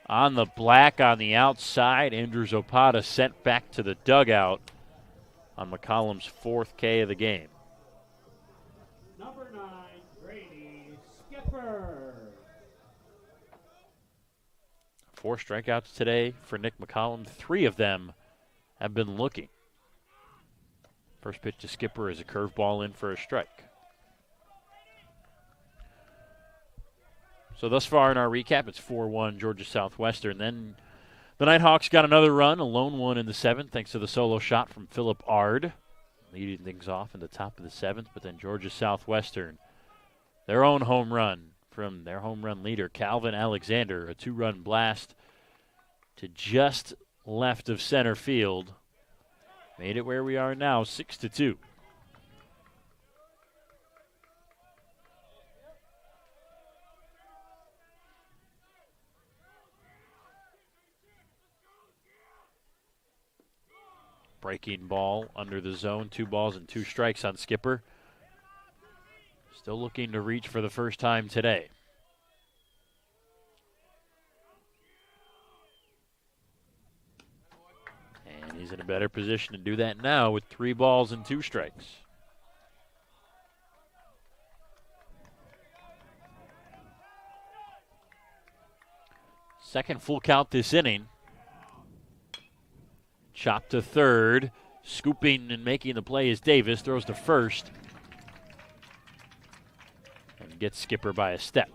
on the black on the outside. Andrews Opata sent back to the dugout on McCollum's 4th K of the game. Number 9, Brady Skipper. 4 strikeouts today for Nick McCollum. 3 of them have been looking. First pitch to Skipper is a curveball in for a strike. So thus far in our recap, it's 4-1 Georgia Southwestern. Then the Nighthawks got another run, a lone one in the 7th, thanks to the solo shot from Philip Ard, leading things off in the top of the 7th. But then Georgia Southwestern, their own home run from their home run leader, Calvin Alexander, a 2-run blast to just left of center field. Made it where we are now, 6-2. Breaking ball under the zone, 2 balls and 2 strikes on Skipper. Still looking to reach for the first time today. And he's in a better position to do that now with 3 balls and 2 strikes. Second full count this inning. Chop to third. Scooping and making the play is Davis. Throws to first. And gets Skipper by a step.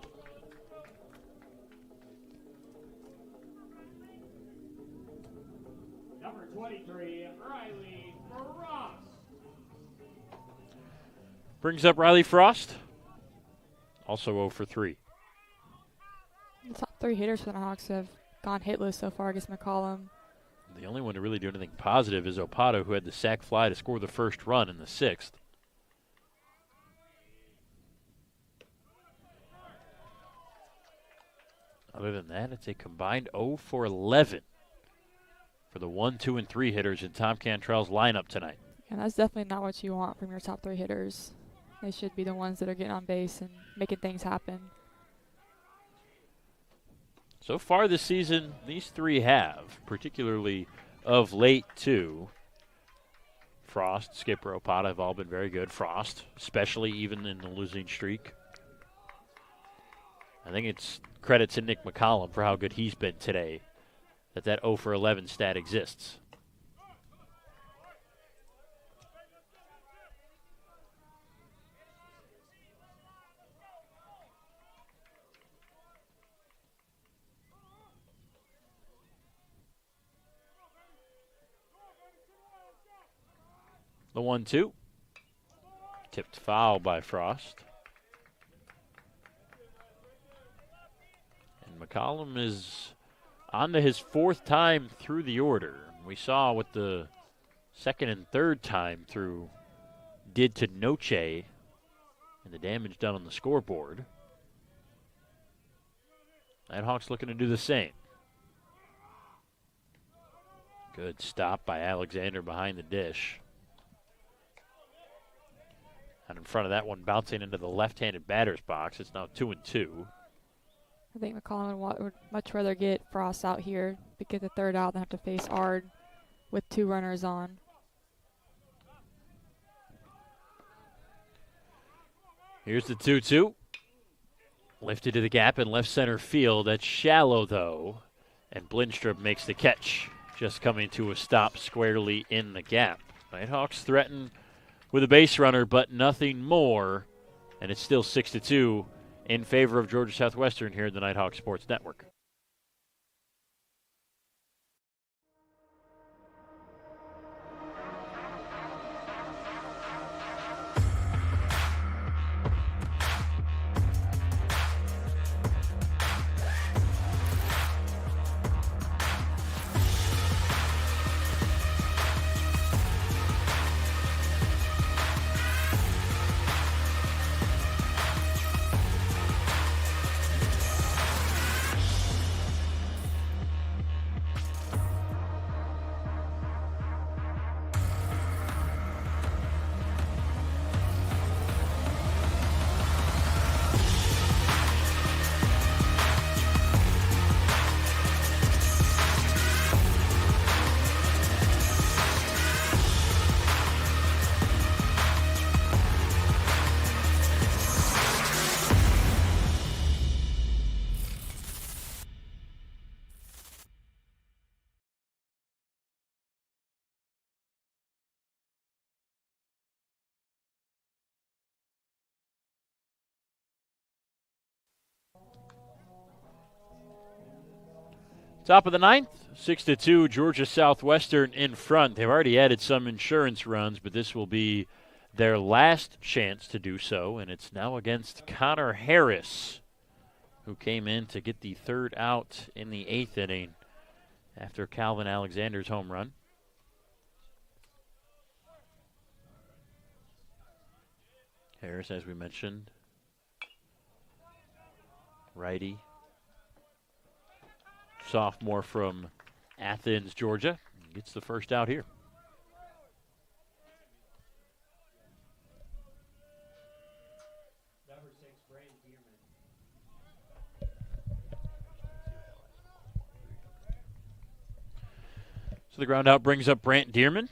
Number 23, Riley Frost. Brings up Riley Frost. Also 0 for 3. The top 3 hitters for the Hawks have gone hitless so far against McCollum. The only one to really do anything positive is Opata, who had the sac fly to score the first run in the 6th. Other than that, it's a combined 0 for 11 for the 1, 2, and 3 hitters in Tom Cantrell's lineup tonight. And that's definitely not what you want from your top 3 hitters. They should be the ones that are getting on base and making things happen. So far this season, these 3 have, particularly of late, too. Frost, Skipper, Opata have all been very good. Frost, especially even in the losing streak. I think it's credit to Nick McCollum for how good he's been today, that 0 for 11 stat exists. The 1-2. Tipped foul by Frost. And McCollum is on to his 4th time through the order. We saw what the 2nd and 3rd time through did to Noche and the damage done on the scoreboard. Nighthawks looking to do the same. Good stop by Alexander behind the dish. And in front of that one, bouncing into the left-handed batter's box. It's now 2-2. I think McCollum would much rather get Frost out here, get the 3rd out, than have to face Ard with 2 runners on. Here's the 2-2. Lifted to the gap in left center field. That's shallow, though. And Blindstrup makes the catch, just coming to a stop squarely in the gap. Nighthawks threaten with a base runner, but nothing more. And it's still 6-2 in favor of Georgia Southwestern here at the Nighthawk Sports Network. Top of the 9th, 6-2, Georgia Southwestern in front. They've already added some insurance runs, but this will be their last chance to do so, and it's now against Connor Harris, who came in to get the 3rd out in the 8th inning after Calvin Alexander's home run. Harris, as we mentioned, righty. Sophomore from Athens, Georgia, gets the 1st out here. Number 6, Brant Dearman. So the ground out brings up Brant Dearman.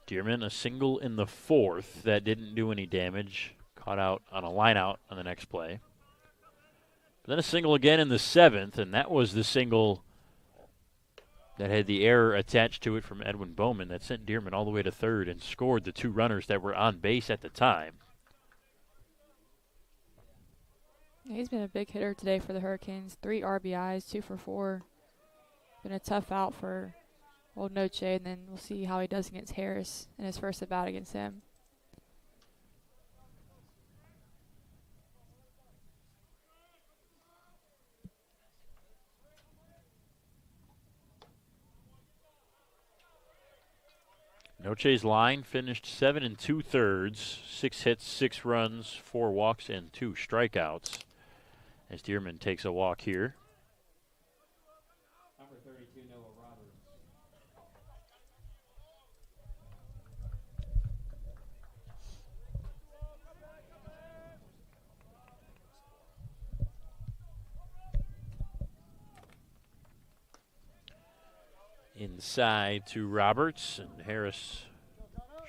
Dearman, a single in the 4th that didn't do any damage. Caught out on a line out on the next play. But then a single again in the 7th, and that was the single that had the error attached to it from Edwin Bowman that sent Dearman all the way to 3rd and scored the 2 runners that were on base at the time. Yeah, he's been a big hitter today for the Hurricanes. 3 RBIs, 2 for 4. Been a tough out for old Noche, and then we'll see how he does against Harris in his first at-bat against him. Noche's line finished 7 2/3, 6 hits, 6 runs, 4 walks, and 2 strikeouts. As Dearman takes a walk here. Number 32, Noah Roberts. inside to Roberts, and Harris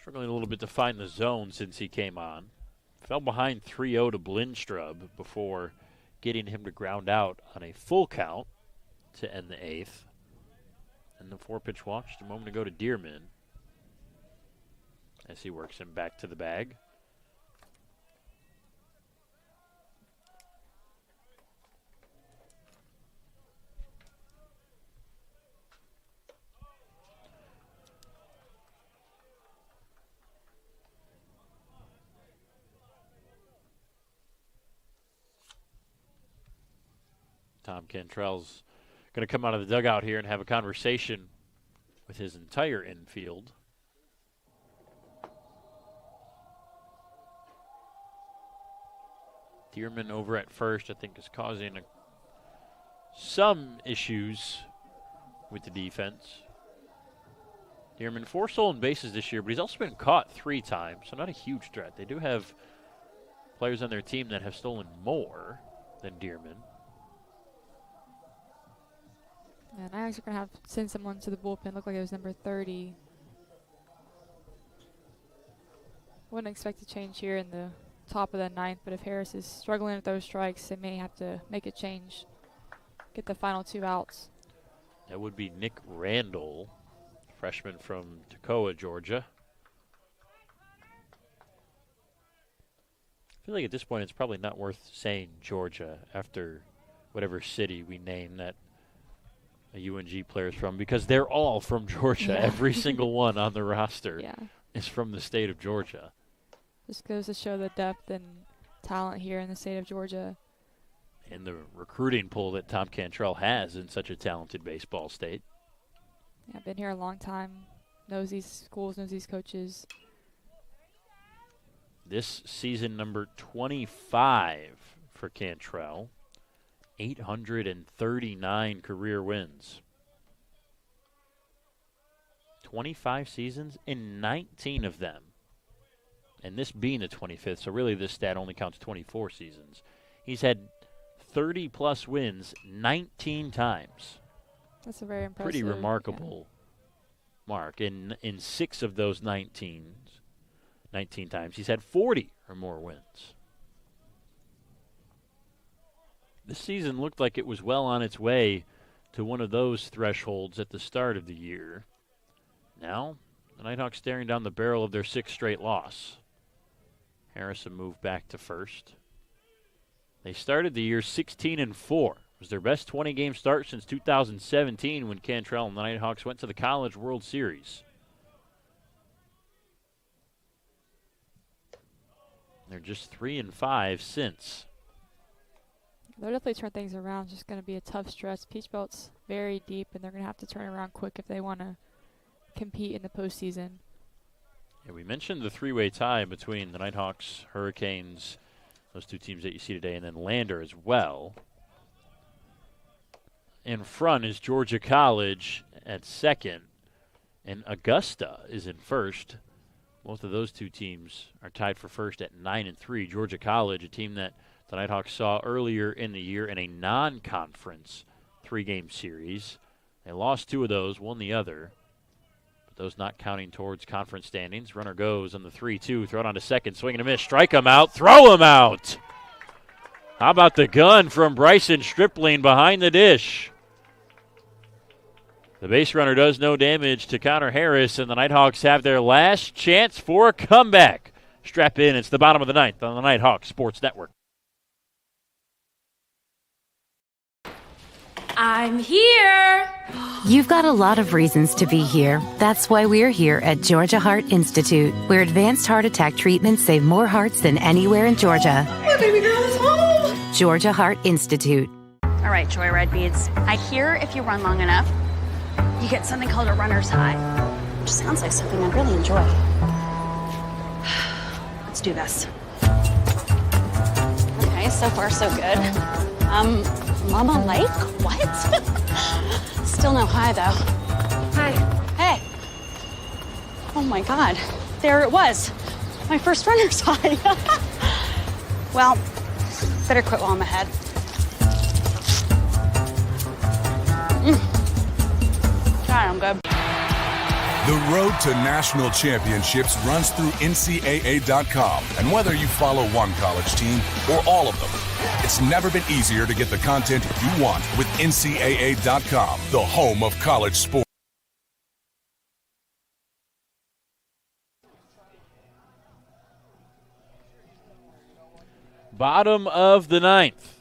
struggling a little bit to find the zone since he came on. Fell behind 3-0 to Blindstrub before getting him to ground out on a full count to end the 8th. And the 4-pitch walk just a moment ago to Dearman as he works him back to the bag. Tom Cantrell's going to come out of the dugout here and have a conversation with his entire infield. Dearman over at first, I think, is causing some issues with the defense. Dearman 4 stolen bases this year, but he's also been caught 3 times, so not a huge threat. They do have players on their team that have stolen more than Dearman. Yeah, and I actually going to have to send someone to the bullpen. Looked like it was number 30. Wouldn't expect a change here in the top of the 9th, but if Harris is struggling with those strikes, they may have to make a change. Get the final 2 outs. That would be Nick Randall, freshman from Toccoa, Georgia. I feel like at this point it's probably not worth saying Georgia after whatever city we name that a UNG player is from, because they're all from Georgia. Yeah. Every single one on the roster Yeah. is from the state of Georgia. Just goes to show the depth and talent here in the state of Georgia. And the recruiting pool that Tom Cantrell has in such a talented baseball state. Yeah, been here a long time. Knows these schools, knows these coaches. This season number 25 for Cantrell. 839 career wins. 25 seasons and 19 of them. And this being the 25th, so really this stat only counts 24 seasons. He's had 30-plus wins 19 times. That's a very impressive. Pretty remarkable mark. In 6 of those 19 times, he's had 40 or more wins. This season looked like it was well on its way to one of those thresholds at the start of the year. Now, the Nighthawks staring down the barrel of their 6th straight loss. Harrison moved back to first. They started the year 16-4. It was their best 20-game start since 2017 when Cantrell and the Nighthawks went to the College World Series. They're just 3-5 since. They'll definitely turn things around. It's just going to be a tough stretch. Peach Belt's very deep, and they're going to have to turn around quick if they want to compete in the postseason. Yeah, we mentioned the 3-way tie between the Nighthawks, Hurricanes, those 2 teams that you see today, and then Lander as well. In front is Georgia College at 2nd, and Augusta is in 1st. Both of those 2 teams are tied for 1st at 9-3. Georgia College, a team that the Nighthawks saw earlier in the year in a non-conference 3-game series. They lost 2 of those, won the other. But those not counting towards conference standings. Runner goes on the 3-2, throw it on to second, swing and a miss, strike him out, throw him out. How about the gun from Bryson Stripling behind the dish? The base runner does no damage to Connor Harris, and the Nighthawks have their last chance for a comeback. Strap in, it's the bottom of the 9th on the Nighthawk Sports Network. I'm here. You've got a lot of reasons to be here. That's why we're here at Georgia Heart Institute, where advanced heart attack treatments save more hearts than anywhere in Georgia. My baby girl is home. Georgia Heart Institute. All right, Joyride Beads. I hear if you run long enough, you get something called a runner's high, which sounds like something I really enjoy. Let's do this. Okay, so far so good. Mama Lake? What? Still no high, though. Hi. Hey. Oh, my God. There it was. My first runner's high. Well, better quit while I'm ahead. God, I'm good. The road to national championships runs through NCAA.com. And whether you follow one college team or all of them, it's never been easier to get the content you want with NCAA.com, the home of college sports. Bottom of the ninth.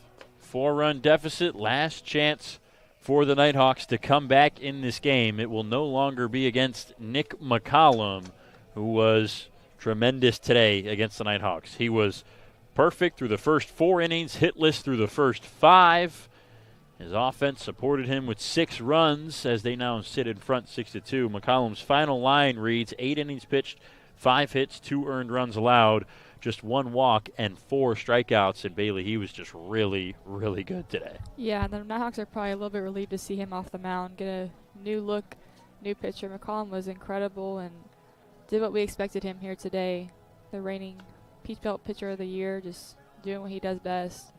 4-run deficit, last chance for the Nighthawks to come back in this game. It will no longer be against Nick McCollum, who was tremendous today against the Nighthawks. He was perfect through the first 4 innings, hitless through the first 5. His offense supported him with 6 runs as they now sit in front 6-2. McCollum's final line reads 8 innings pitched, 5 hits, 2 earned runs allowed, just 1 walk and 4 strikeouts. And Bailey, he was just really, really good today. Yeah, the Nighthawks are probably a little bit relieved to see him off the mound, get a new look, new pitcher. McCollum was incredible and did what we expected him here today. The reigning Peach Belt Pitcher of the Year, just doing what he does best.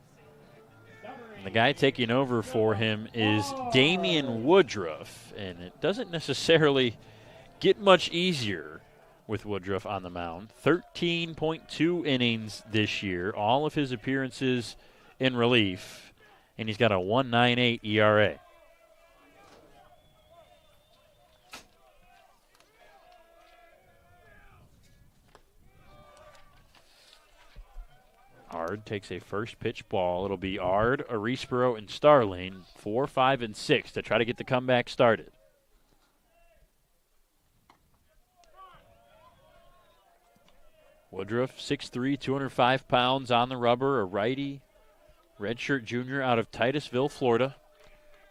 And the guy taking over for him is Damian Woodruff, and it doesn't necessarily get much easier with Woodruff on the mound. 13.2 innings this year, all of his appearances in relief, and he's got a 1.98 ERA. Ard takes a first pitch ball. It'll be Ard, Arispero, and Starling, 4, 5, and 6 to try to get the comeback started. Woodruff, 6'3", 205 pounds on the rubber, a righty, redshirt junior out of Titusville, Florida.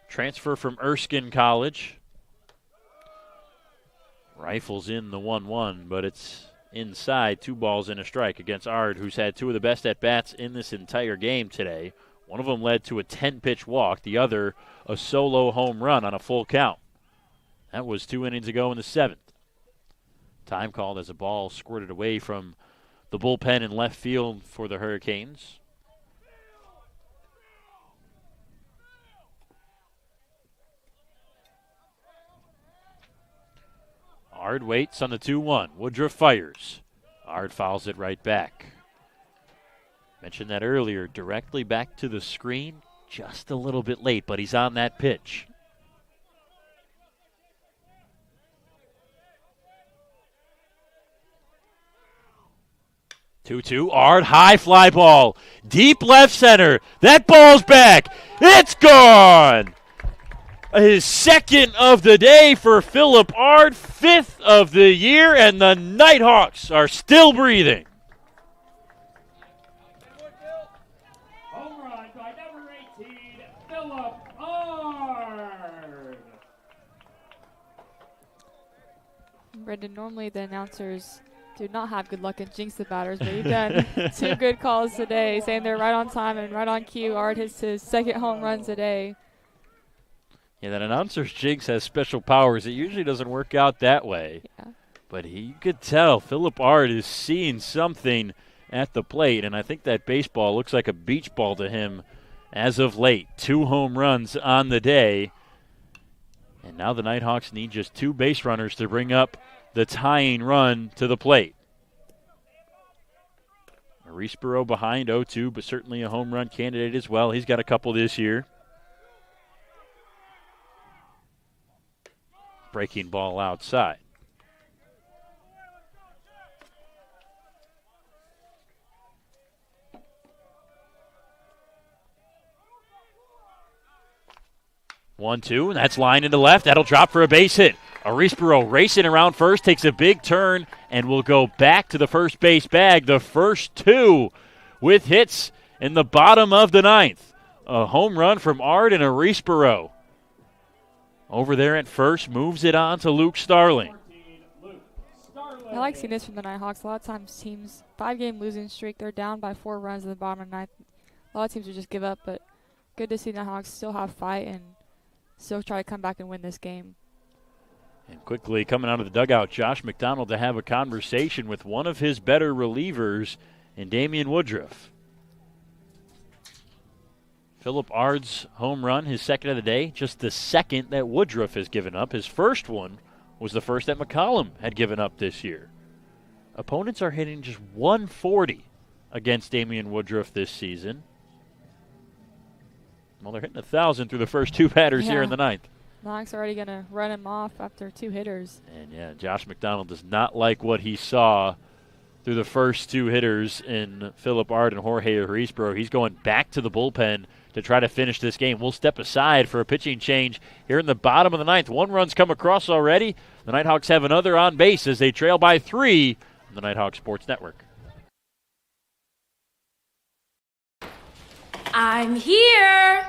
Transfer from Erskine College. Rifles in the 1-1, but it's inside, 2 balls and a strike against Ard, who's had 2 of the best at-bats in this entire game today. One of them led to a 10-pitch walk, the other a solo home run on a full count. That was 2 innings ago in the 7th. Time called as a ball squirted away from the bullpen in left field for the Hurricanes. Ard waits on the 2-1. Woodruff fires. Ard fouls it right back. Mentioned that earlier, directly back to the screen. Just a little bit late, but he's on that pitch. Two-two. Ard, high fly ball. Deep left center. That ball's back. It's gone. His second of the day for Philip Ard, 5th of the year, and the Nighthawks are still breathing. Home run by number 18, Philip Ard. Brendan, normally the announcers do not have good luck and jinx the batters, but you've done 2 good calls today, saying they're right on time and right on cue. Ard hits his 2nd home run today. Yeah, that announcer's jinx has special powers. It usually doesn't work out that way. Yeah. But you could tell Philip Ard is seeing something at the plate, and I think that baseball looks like a beach ball to him as of late. 2 home runs on the day. And now the Nighthawks need just 2 base runners to bring up the tying run to the plate. Arispero behind 0-2, but certainly a home run candidate as well. He's got a couple this year. Breaking ball outside. One, 2, and that's lined into left. That'll drop for a base hit. Arispero racing around first, takes a big turn, and will go back to the first base bag. The first 2 with hits in the bottom of the 9th. A home run from Ard and Arispero. Over there at first, moves it on to Luke Starling. I like seeing this from the Nighthawks. A lot of times teams, 5-game losing streak, they're down by 4 runs in the bottom of the 9th. A lot of teams will just give up, but good to see the Nighthawks still have fight and still try to come back and win this game. And quickly coming out of the dugout, Josh McDonald to have a conversation with one of his better relievers in Damian Woodruff. Philip Ard's home run, his 2nd of the day, just the 2nd that Woodruff has given up. His first one was the first that McCollum had given up this year. Opponents are hitting just 140 against Damian Woodruff this season. Well, they're hitting 1,000 through the first 2 batters here in the ninth. Nighthawks already going to run him off after 2 hitters. And, yeah, Josh McDonald does not like what he saw through the first 2 hitters in Phillip Ard and Jorge Arisbro. He's going back to the bullpen to try to finish this game. We'll step aside for a pitching change here in the bottom of the ninth. 1 run's come across already. The Nighthawks have another on base as they trail by 3 on the Nighthawk Sports Network. I'm here.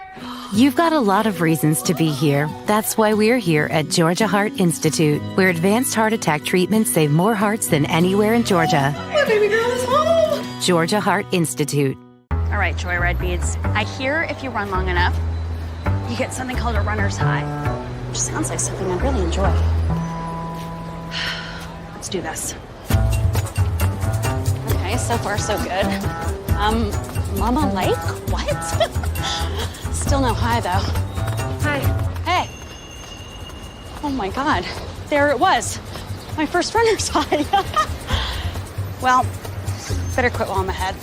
You've got a lot of reasons to be here. That's why we're here at Georgia Heart Institute, where advanced heart attack treatments save more hearts than anywhere in Georgia. My baby girl is home. Georgia Heart Institute. All right, Joyride Beads. I hear if you run long enough, you get something called a runner's high, which sounds like something I'd really enjoy. Let's do this. Okay, so far so good. Mama Lake? What? Still no high, though. Hi. Hey. Oh, my God. There it was. My first runner's high. Well, better quit while I'm ahead.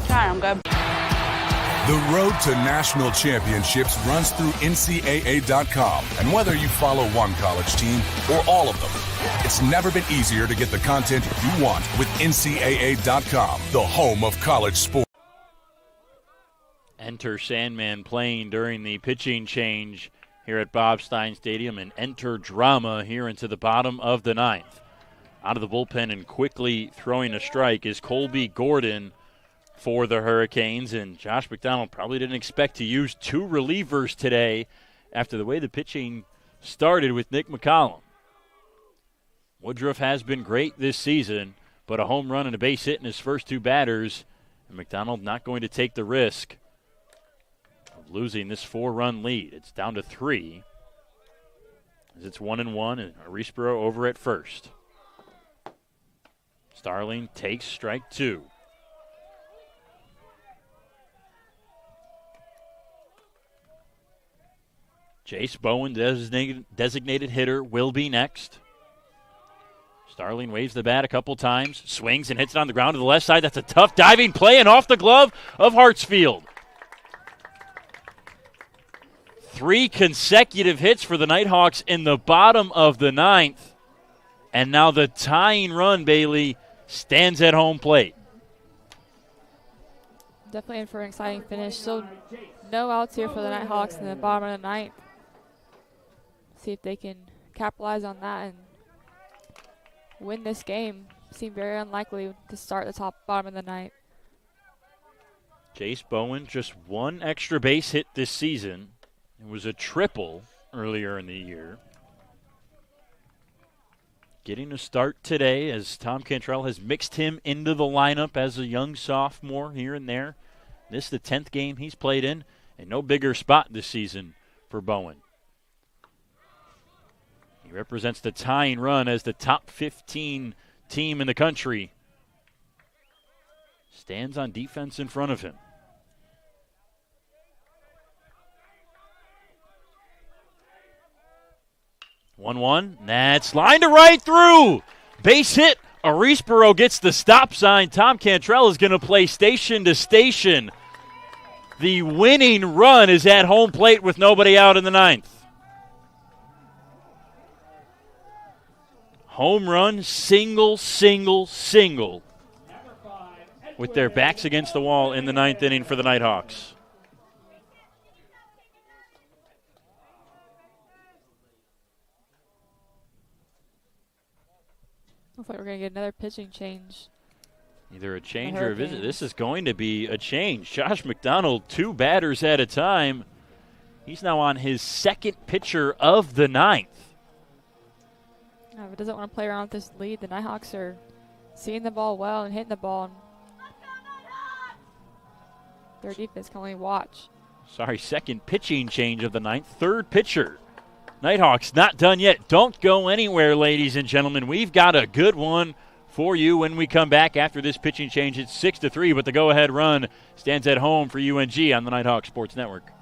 God, I'm good. The road to national championships runs through NCAA.com. And whether you follow one college team or all of them, it's never been easier to get the content you want with NCAA.com, the home of college sports. Enter Sandman playing during the pitching change here at Bob Stein Stadium, and enter drama here into the bottom of the ninth. Out of the bullpen and quickly throwing a strike is Colby Gordon for the Hurricanes, and Josh McDonald probably didn't expect to use 2 relievers today after the way the pitching started with Nick McCollum. Woodruff has been great this season, but a home run and a base hit in his first 2 batters, and McDonald not going to take the risk of losing this 4-run lead. It's down to 3 as it's 1-1, and Arisbro over at first. Starling takes strike 2. Jace Bowen, designated hitter, will be next. Starling waves the bat a couple times, swings and hits it on the ground to the left side. That's a tough diving play and off the glove of Hartsfield. 3 consecutive hits for the Nighthawks in the bottom of the ninth. And now the tying run, Bailey, stands at home plate. Definitely in for an exciting finish. So no outs here for the Nighthawks in the bottom of the ninth. See if they can capitalize on that and win this game. Seem very unlikely to start the bottom of the ninth. Jace Bowen, just 1 extra base hit this season. It was a triple earlier in the year. Getting a start today as Tom Cantrell has mixed him into the lineup as a young sophomore here and there. This is the 10th game he's played in, and no bigger spot this season for Bowen. He represents the tying run as the top 15 team in the country. Stands on defense in front of him. 1-1. That's lined to right through. Base hit. Arisbro gets the stop sign. Tom Cantrell is going to play station to station. The winning run is at home plate with nobody out in the ninth. Home run, single, with their backs against the wall in the ninth inning for the Nighthawks. Looks like we're going to get another pitching change. Either a change or a visit. This is going to be a change. Josh McDonald, 2 batters at a time. He's now on his 2nd pitcher of the ninth. If it doesn't want to play around with this lead, the Nighthawks are seeing the ball well and hitting the ball. And their defense can only watch. Sorry, 2nd pitching change of the ninth. 3rd pitcher. Nighthawks not done yet. Don't go anywhere, ladies and gentlemen. We've got a good one for you when we come back after this pitching change. It's 6-3, but the go-ahead run stands at home for UNG on the Nighthawk Sports Network.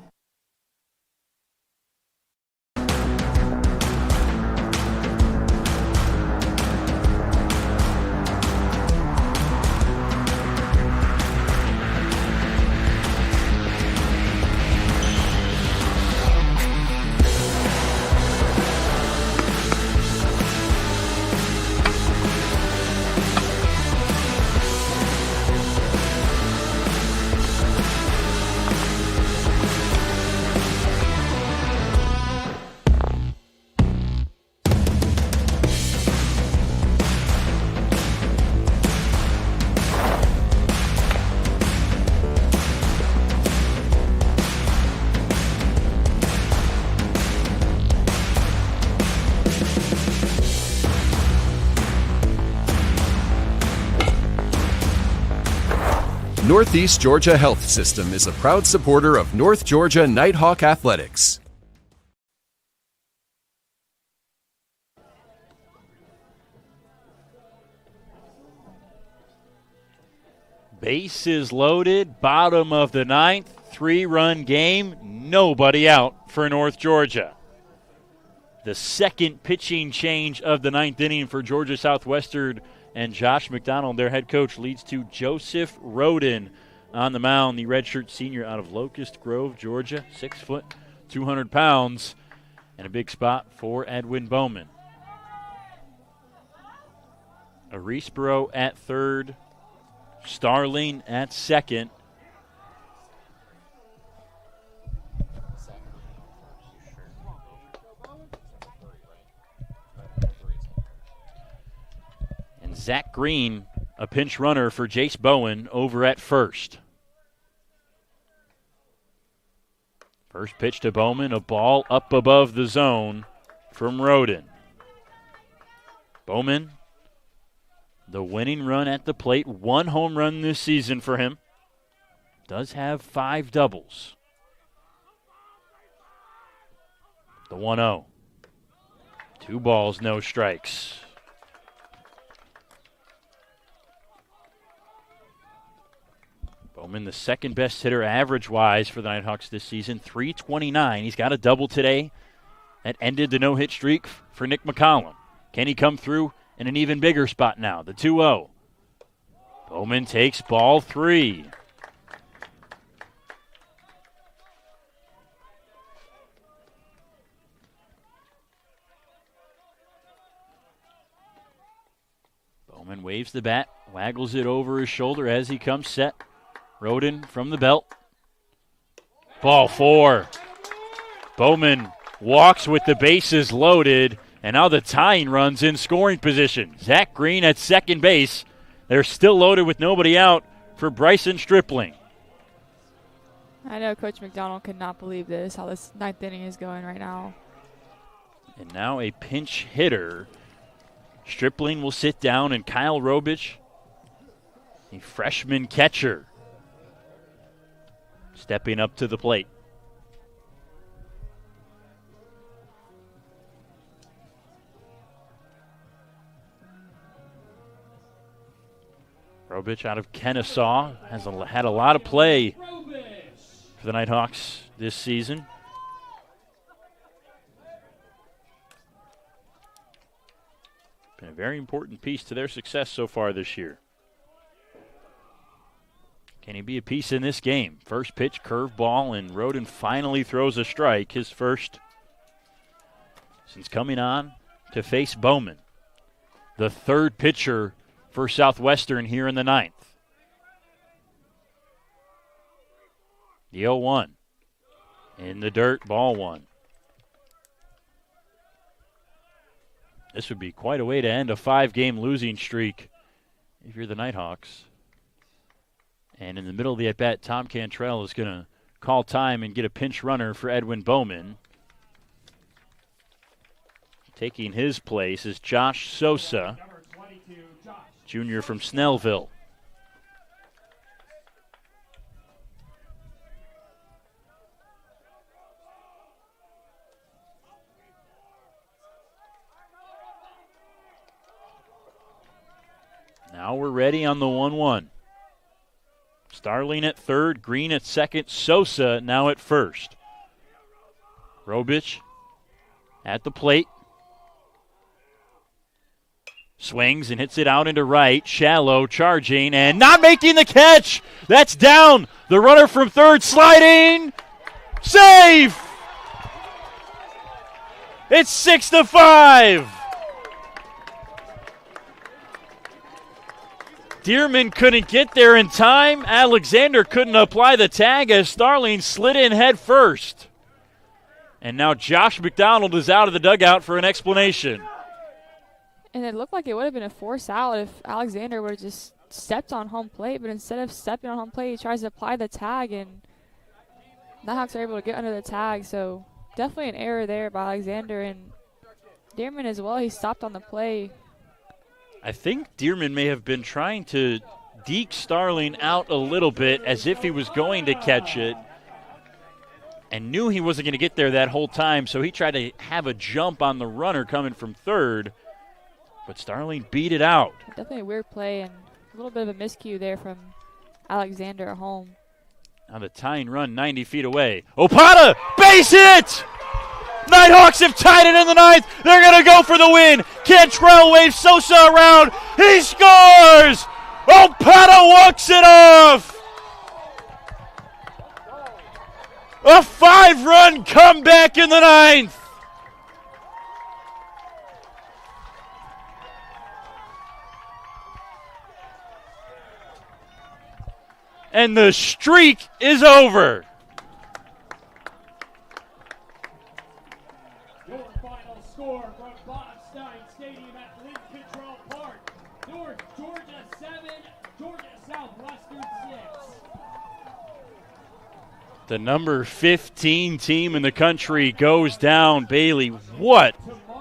Northeast Georgia Health System is a proud supporter of North Georgia Nighthawk Athletics. Bases loaded, bottom of the ninth, 3-run game, nobody out for North Georgia. The second pitching change of the ninth inning for Georgia Southwestern, and Josh McDonald, their head coach, leads to Joseph Roden on the mound, the redshirt senior out of Locust Grove, Georgia, 6 foot, 200 pounds, and a big spot for Edwin Bowman. Arisborough at third, Starling at second. And Zach Green, a pinch runner for Jace Bowen, over at first. First pitch to Bowman, a ball up above the zone from Roden. Bowman, the winning run at the plate, 1 home run this season for him. Does have 5 doubles. The 1-0. 2 balls, no strikes. Bowman, the second best hitter average-wise for the Nighthawks this season, .329. He's got a double today that ended the no-hit streak for Nick McCollum. Can he come through in an even bigger spot now? The 2-0. Bowman takes ball 3. Bowman waves the bat, waggles it over his shoulder as he comes set. Roden from the belt. Ball 4. Bowman walks with the bases loaded, and now the tying run's in scoring position. Zach Green at second base. They're still loaded with nobody out for Bryson Stripling. I know Coach McDonald could not believe this, how this ninth inning is going right now. And now a pinch hitter. Stripling will sit down, and Kyle Robich, the freshman catcher, stepping up to the plate. Robich out of Kennesaw has had a lot of play for the Nighthawks this season. Been a very important piece to their success so far this year. Can he be a piece in this game? First pitch, curveball, and Roden finally throws a strike, his first since coming on to face Bowman. The third pitcher for Southwestern here in the ninth. The 0-1. In the dirt, ball 1. This would be quite a way to end a 5-game losing streak if you're the Nighthawks. And in the middle of the at-bat, Tom Cantrell is going to call time and get a pinch runner for Edwin Bowman. Taking his place is Josh Sosa, junior from Snellville. Now we're ready on the 1-1. Starling at third, Green at second, Sosa now at first. Robich at the plate. Swings and hits it out into right. Shallow charging and not making the catch. That's down. The runner from third sliding. Safe! It's 6-5. Dearman couldn't get there in time. Alexander couldn't apply the tag as Starling slid in head first. And now Josh McDonald is out of the dugout for an explanation. And it looked like it would have been a force out if Alexander would have just stepped on home plate, but instead of stepping on home plate, he tries to apply the tag, and Nighthawks are able to get under the tag. So definitely an error there by Alexander, and Dearman as well. He stopped on the play. I think Dearman may have been trying to deked Starling out a little bit as if he was going to catch it and knew he wasn't going to get there that whole time, so he tried to have a jump on the runner coming from third, but Starling beat it out. Definitely a weird play and a little bit of a miscue there from Alexander at home. Now the tying run 90 feet away. Opata, base hit! Nighthawks have tied it in the ninth. They're going to go for the win. Cantrell waves Sosa around. He scores! Opata walks it off! A 5-run comeback in the ninth. And the streak is over. Your final score from Bob Stein Stadium at Lynn Control Park. North Georgia 7, Georgia Southwestern 6. The number 15 team in the country goes down. Bailey, what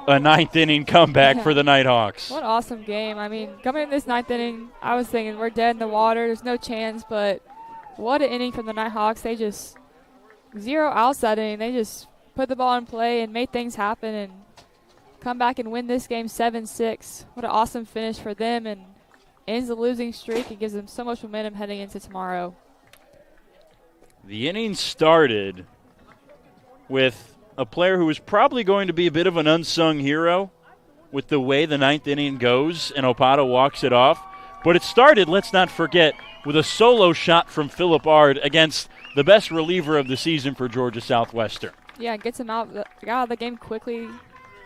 a ninth inning comeback for the Nighthawks. What an awesome game. I mean, coming in this ninth inning, I was thinking we're dead in the water. There's no chance, but what an inning from the Nighthawks. They just 0 outs that inning. They just put the ball in play and made things happen and come back and win this game 7-6. What an awesome finish for them and ends the losing streak and gives them so much momentum heading into tomorrow. The inning started with a player who was probably going to be a bit of an unsung hero with the way the ninth inning goes, and Opata walks it off. But it started, let's not forget, with a solo shot from Phillip Ard against the best reliever of the season for Georgia Southwestern. Yeah, gets him out of the game quickly.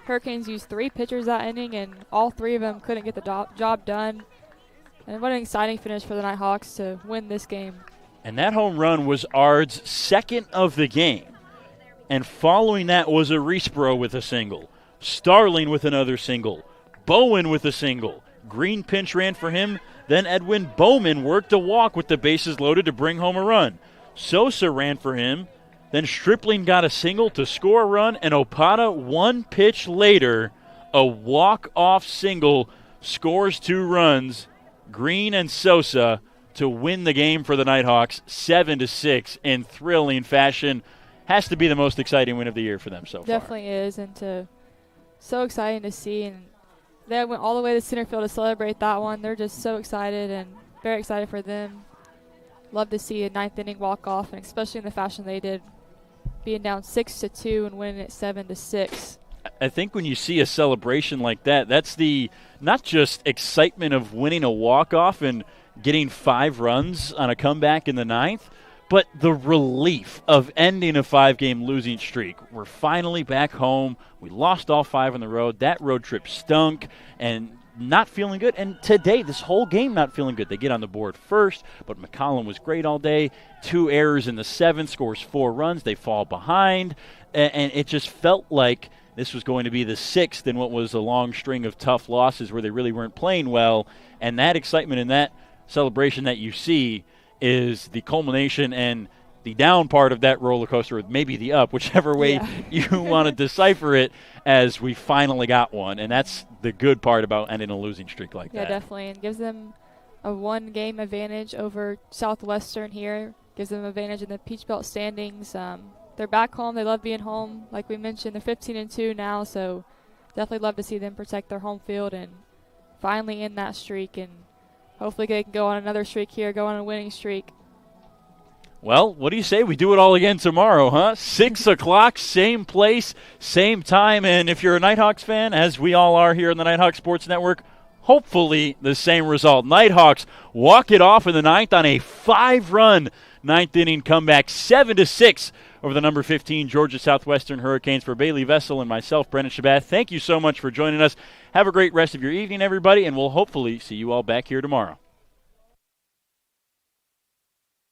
Hurricanes used 3 pitchers that inning, and all 3 of them couldn't get the job done. And what an exciting finish for the Nighthawks to win this game. And that home run was Ard's second of the game. And following that was a Risborough with a single. Starling with another single. Bowen with a single. Green pinch ran for him. Then Edwin Bowman worked a walk with the bases loaded to bring home a run. Sosa ran for him. Then Stripling got a single to score a run. And Opata, 1 pitch later, a walk-off single, scores 2 runs. Green and Sosa to win the game for the Nighthawks 7-6 in thrilling fashion. Has to be the most exciting win of the year for them so far. Definitely is, and so exciting to see. And they went all the way to center field to celebrate that one. They're just so excited and very excited for them. Love to see a ninth inning walk off, and especially in the fashion they did, being down 6-2 and winning it 7-6. I think when you see a celebration like that, that's the not just excitement of winning a walk-off and getting 5 runs on a comeback in the ninth, but the relief of ending a 5-game losing streak. We're finally back home. We lost all 5 on the road. That road trip stunk and not feeling good. And today, this whole game not feeling good. They get on the board first, but McCollum was great all day. 2 errors in the 7th, scores 4 runs. They fall behind. And it just felt like this was going to be the 6th in what was a long string of tough losses where they really weren't playing well. And that excitement and that celebration that you see is the culmination and the down part of that roller coaster, or maybe the up, whichever way you want to decipher it, as we finally got one. And that's the good part about ending a losing streak like that. Yeah, definitely. And gives them a 1-game advantage over Southwestern here. Gives them an advantage in the Peach Belt standings. They're back home. They love being home. Like we mentioned, they're 15-2 now, so definitely love to see them protect their home field and finally end that streak. And hopefully they can go on another streak here, go on a winning streak. Well, what do you say we do it all again tomorrow, huh? 6 o'clock, same place, same time. And if you're a Nighthawks fan, as we all are here on the Nighthawks Sports Network, hopefully the same result. Nighthawks walk it off in the ninth on a 5-run ninth inning comeback, 7-6 over the number 15 Georgia Southwestern Hurricanes. For Bailey Vessel and myself, Brennan Shabath, thank you so much for joining us. Have a great rest of your evening, everybody, and we'll hopefully see you all back here tomorrow.